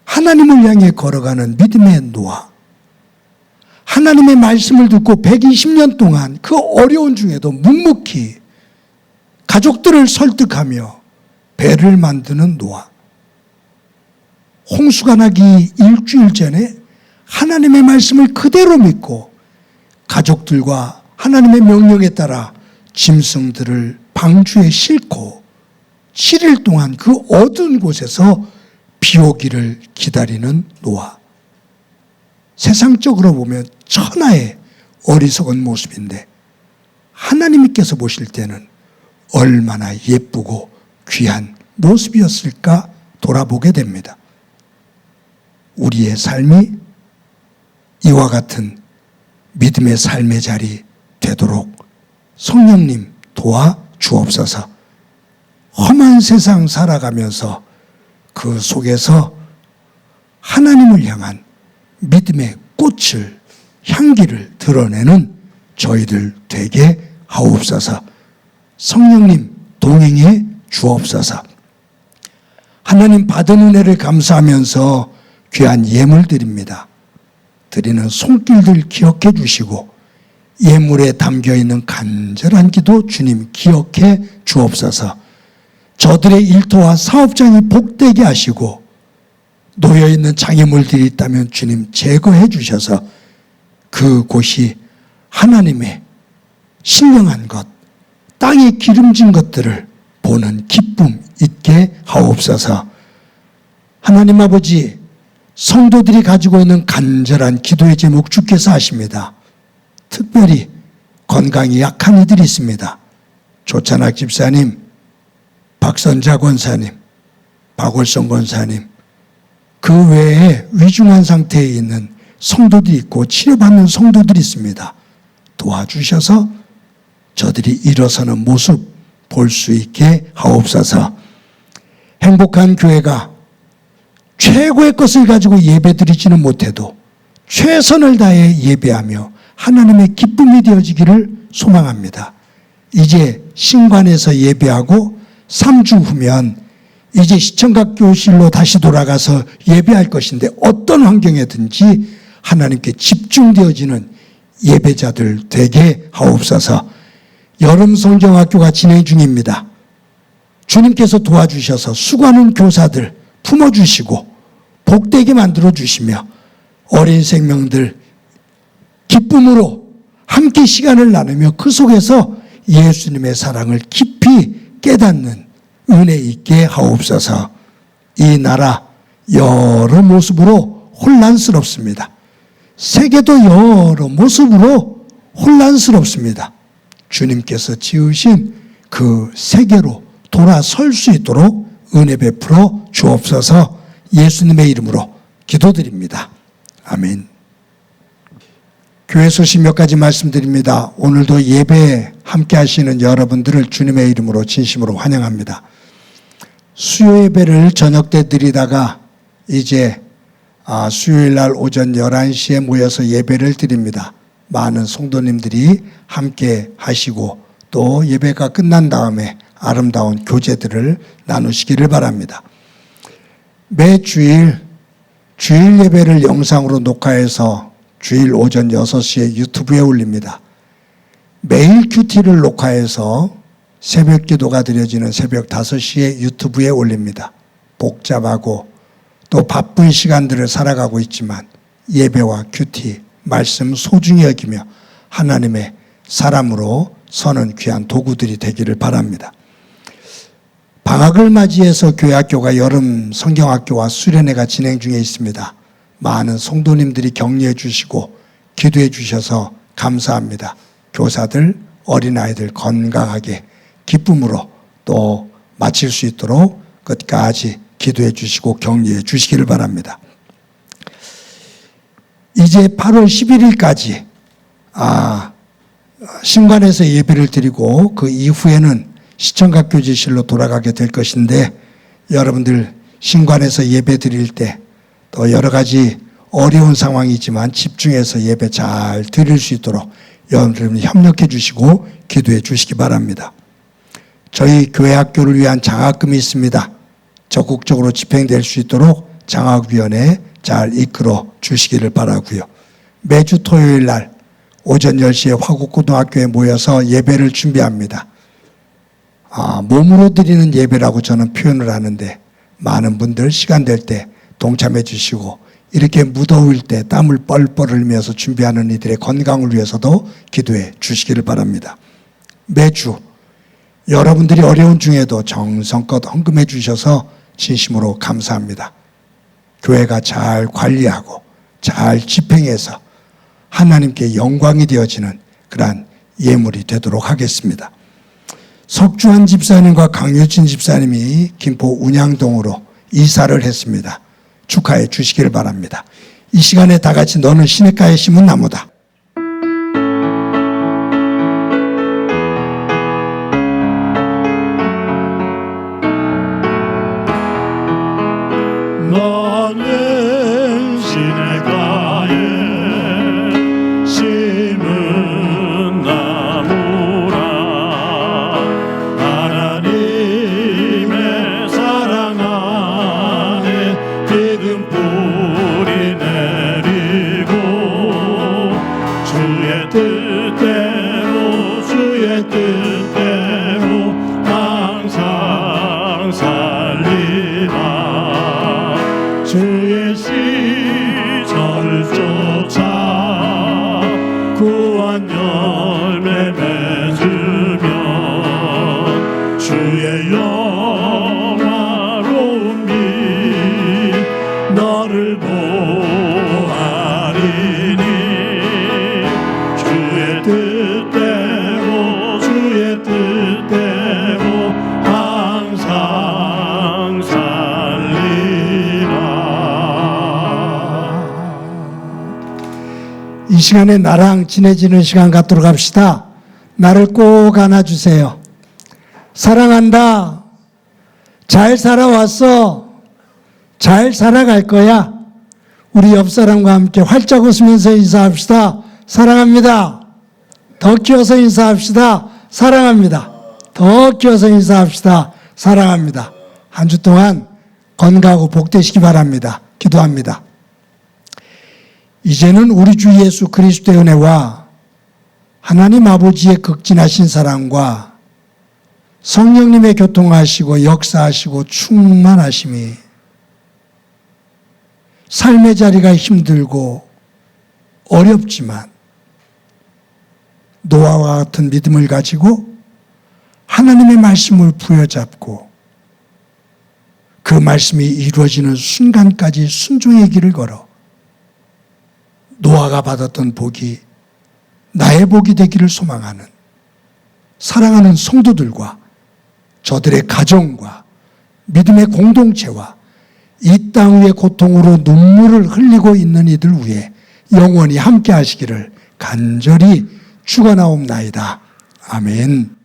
하나님을 향해 걸어가는 믿음의 노아, 하나님의 말씀을 듣고 120년 동안 그 어려운 중에도 묵묵히 가족들을 설득하며 배를 만드는 노아, 홍수가 나기 일주일 전에 하나님의 말씀을 그대로 믿고 가족들과 하나님의 명령에 따라 짐승들을 방주에 싣고 7일 동안 그 어두운 곳에서 비 오기를 기다리는 노아. 세상적으로 보면 천하의 어리석은 모습인데 하나님께서 보실 때는 얼마나 예쁘고 귀한 모습이었을까 돌아보게 됩니다. 우리의 삶이 이와 같은 믿음의 삶의 자리 되도록 성령님 도와 주옵소서. 험한 세상 살아가면서 그 속에서 하나님을 향한 믿음의 꽃을, 향기를 드러내는 저희들 되게 하옵소서. 성령님 동행해 주옵소서. 하나님 받은 은혜를 감사하면서 귀한 예물 드립니다. 드리는 손길들 기억해 주시고 예물에 담겨있는 간절한 기도 주님 기억해 주옵소서. 저들의 일터와 사업장이 복되게 하시고 놓여있는 장애물들이 있다면 주님 제거해 주셔서 그곳이 하나님의 신령한 것, 땅에 기름진 것들을 보는 기쁨 있게 하옵소서. 하나님 아버지, 성도들이 가지고 있는 간절한 기도의 제목 주께서 아십니다. 특별히 건강이 약한 이들이 있습니다. 조찬학 집사님, 박선자 권사님, 박월성 권사님, 그 외에 위중한 상태에 있는 성도들이 있고 치료받는 성도들이 있습니다. 도와주셔서 저들이 일어서는 모습 볼 수 있게 하옵소서. 행복한 교회가 최고의 것을 가지고 예배드리지는 못해도 최선을 다해 예배하며 하나님의 기쁨이 되어지기를 소망합니다. 이제 신관에서 예배하고 3주 후면 이제 시청각 교실로 다시 돌아가서 예배할 것인데 어떤 환경에든지 하나님께 집중되어지는 예배자들 되게 하옵소서. 여름 성경학교가 진행 중입니다. 주님께서 도와주셔서 수고하는 교사들 품어주시고 복되게 만들어주시며 어린 생명들 기쁨으로 함께 시간을 나누며 그 속에서 예수님의 사랑을 깊이 깨닫는 은혜 있게 하옵소서. 이 나라 여러 모습으로 혼란스럽습니다. 세계도 여러 모습으로 혼란스럽습니다. 주님께서 지으신 그 세계로 돌아설 수 있도록 은혜 베풀어 주옵소서. 예수님의 이름으로 기도드립니다. 아멘. 교회 소식 몇 가지 말씀드립니다. 오늘도 예배에 함께 하시는 여러분들을 주님의 이름으로 진심으로 환영합니다. 수요 예배를 저녁 때 드리다가 이제 수요일 날 오전 11시에 모여서 예배를 드립니다. 많은 성도님들이 함께 하시고 또 예배가 끝난 다음에 아름다운 교제들을 나누시기를 바랍니다. 매 주일 예배를 영상으로 녹화해서 주일 오전 6시에 유튜브에 올립니다. 매일 큐티를 녹화해서 새벽 기도가 드려지는 새벽 5시에 유튜브에 올립니다. 복잡하고 또 바쁜 시간들을 살아가고 있지만 예배와 큐티, 말씀 소중히 여기며 하나님의 사람으로 서는 귀한 도구들이 되기를 바랍니다. 방학을 맞이해서 교회학교가 여름 성경학교와 수련회가 진행 중에 있습니다. 많은 성도님들이 격려해 주시고 기도해 주셔서 감사합니다. 교사들, 어린아이들 건강하게 기쁨으로 또 마칠 수 있도록 끝까지 기도해 주시고 격려해 주시기를 바랍니다. 이제 8월 11일까지 신관에서 예배를 드리고 그 이후에는 시청각 교제실로 돌아가게 될 것인데 여러분들 신관에서 예배 드릴 때 또 여러 가지 어려운 상황이지만 집중해서 예배 잘 드릴 수 있도록 여러분들 협력해 주시고 기도해 주시기 바랍니다. 저희 교회 학교를 위한 장학금이 있습니다. 적극적으로 집행될 수 있도록 장학위원회 잘 이끌어 주시기를 바라고요. 매주 토요일 날 오전 10시에 화곡고등학교에 모여서 예배를 준비합니다. 몸으로 드리는 예배라고 저는 표현을 하는데 많은 분들 시간 될 때 동참해 주시고 이렇게 무더울 때 땀을 뻘뻘 흘리면서 준비하는 이들의 건강을 위해서도 기도해 주시기를 바랍니다. 매주 여러분들이 어려운 중에도 정성껏 헌금해 주셔서 진심으로 감사합니다. 교회가 잘 관리하고 잘 집행해서 하나님께 영광이 되어지는 그러한 예물이 되도록 하겠습니다. 석주환 집사님과 강효진 집사님이 김포 운양동으로 이사를 했습니다. 축하해 주시기를 바랍니다. 이 시간에 다 같이 너는 시냇가에 심은 나무다. 너는 시냇가에 심은 나무라. 하나님의 사랑 안에 믿음 뿌리 내리고 주의 뜻대로 항상 살리라. 주의 시절을 쫓아 구원 열매 맺으면 주의 영화로움이 너를 보아리니. 주의 뜻대로 항상 살리라. 이 시간에 나랑 친해지는 시간 갖도록 합시다. 나를 꼭 안아주세요. 사랑한다. 잘 살아왔어. 잘 살아갈 거야. 우리 옆 사람과 함께 활짝 웃으면서 인사합시다. 사랑합니다. 더 키워서 인사합시다. 사랑합니다. 더 키워서 인사합시다. 사랑합니다. 한 주 동안 건강하고 복되시기 바랍니다. 기도합니다. 이제는 우리 주 예수 그리스도의 은혜와 하나님 아버지의 극진하신 사랑과 성령님의 교통하시고 역사하시고 충만하심이 삶의 자리가 힘들고 어렵지만 노아와 같은 믿음을 가지고 하나님의 말씀을 부여잡고 그 말씀이 이루어지는 순간까지 순종의 길을 걸어 노아가 받았던 복이 나의 복이 되기를 소망하는 사랑하는 성도들과 저들의 가정과 믿음의 공동체와 이 땅 위의 고통으로 눈물을 흘리고 있는 이들 위해 영원히 함께 하시기를 간절히 축원하옵나이다. 아멘.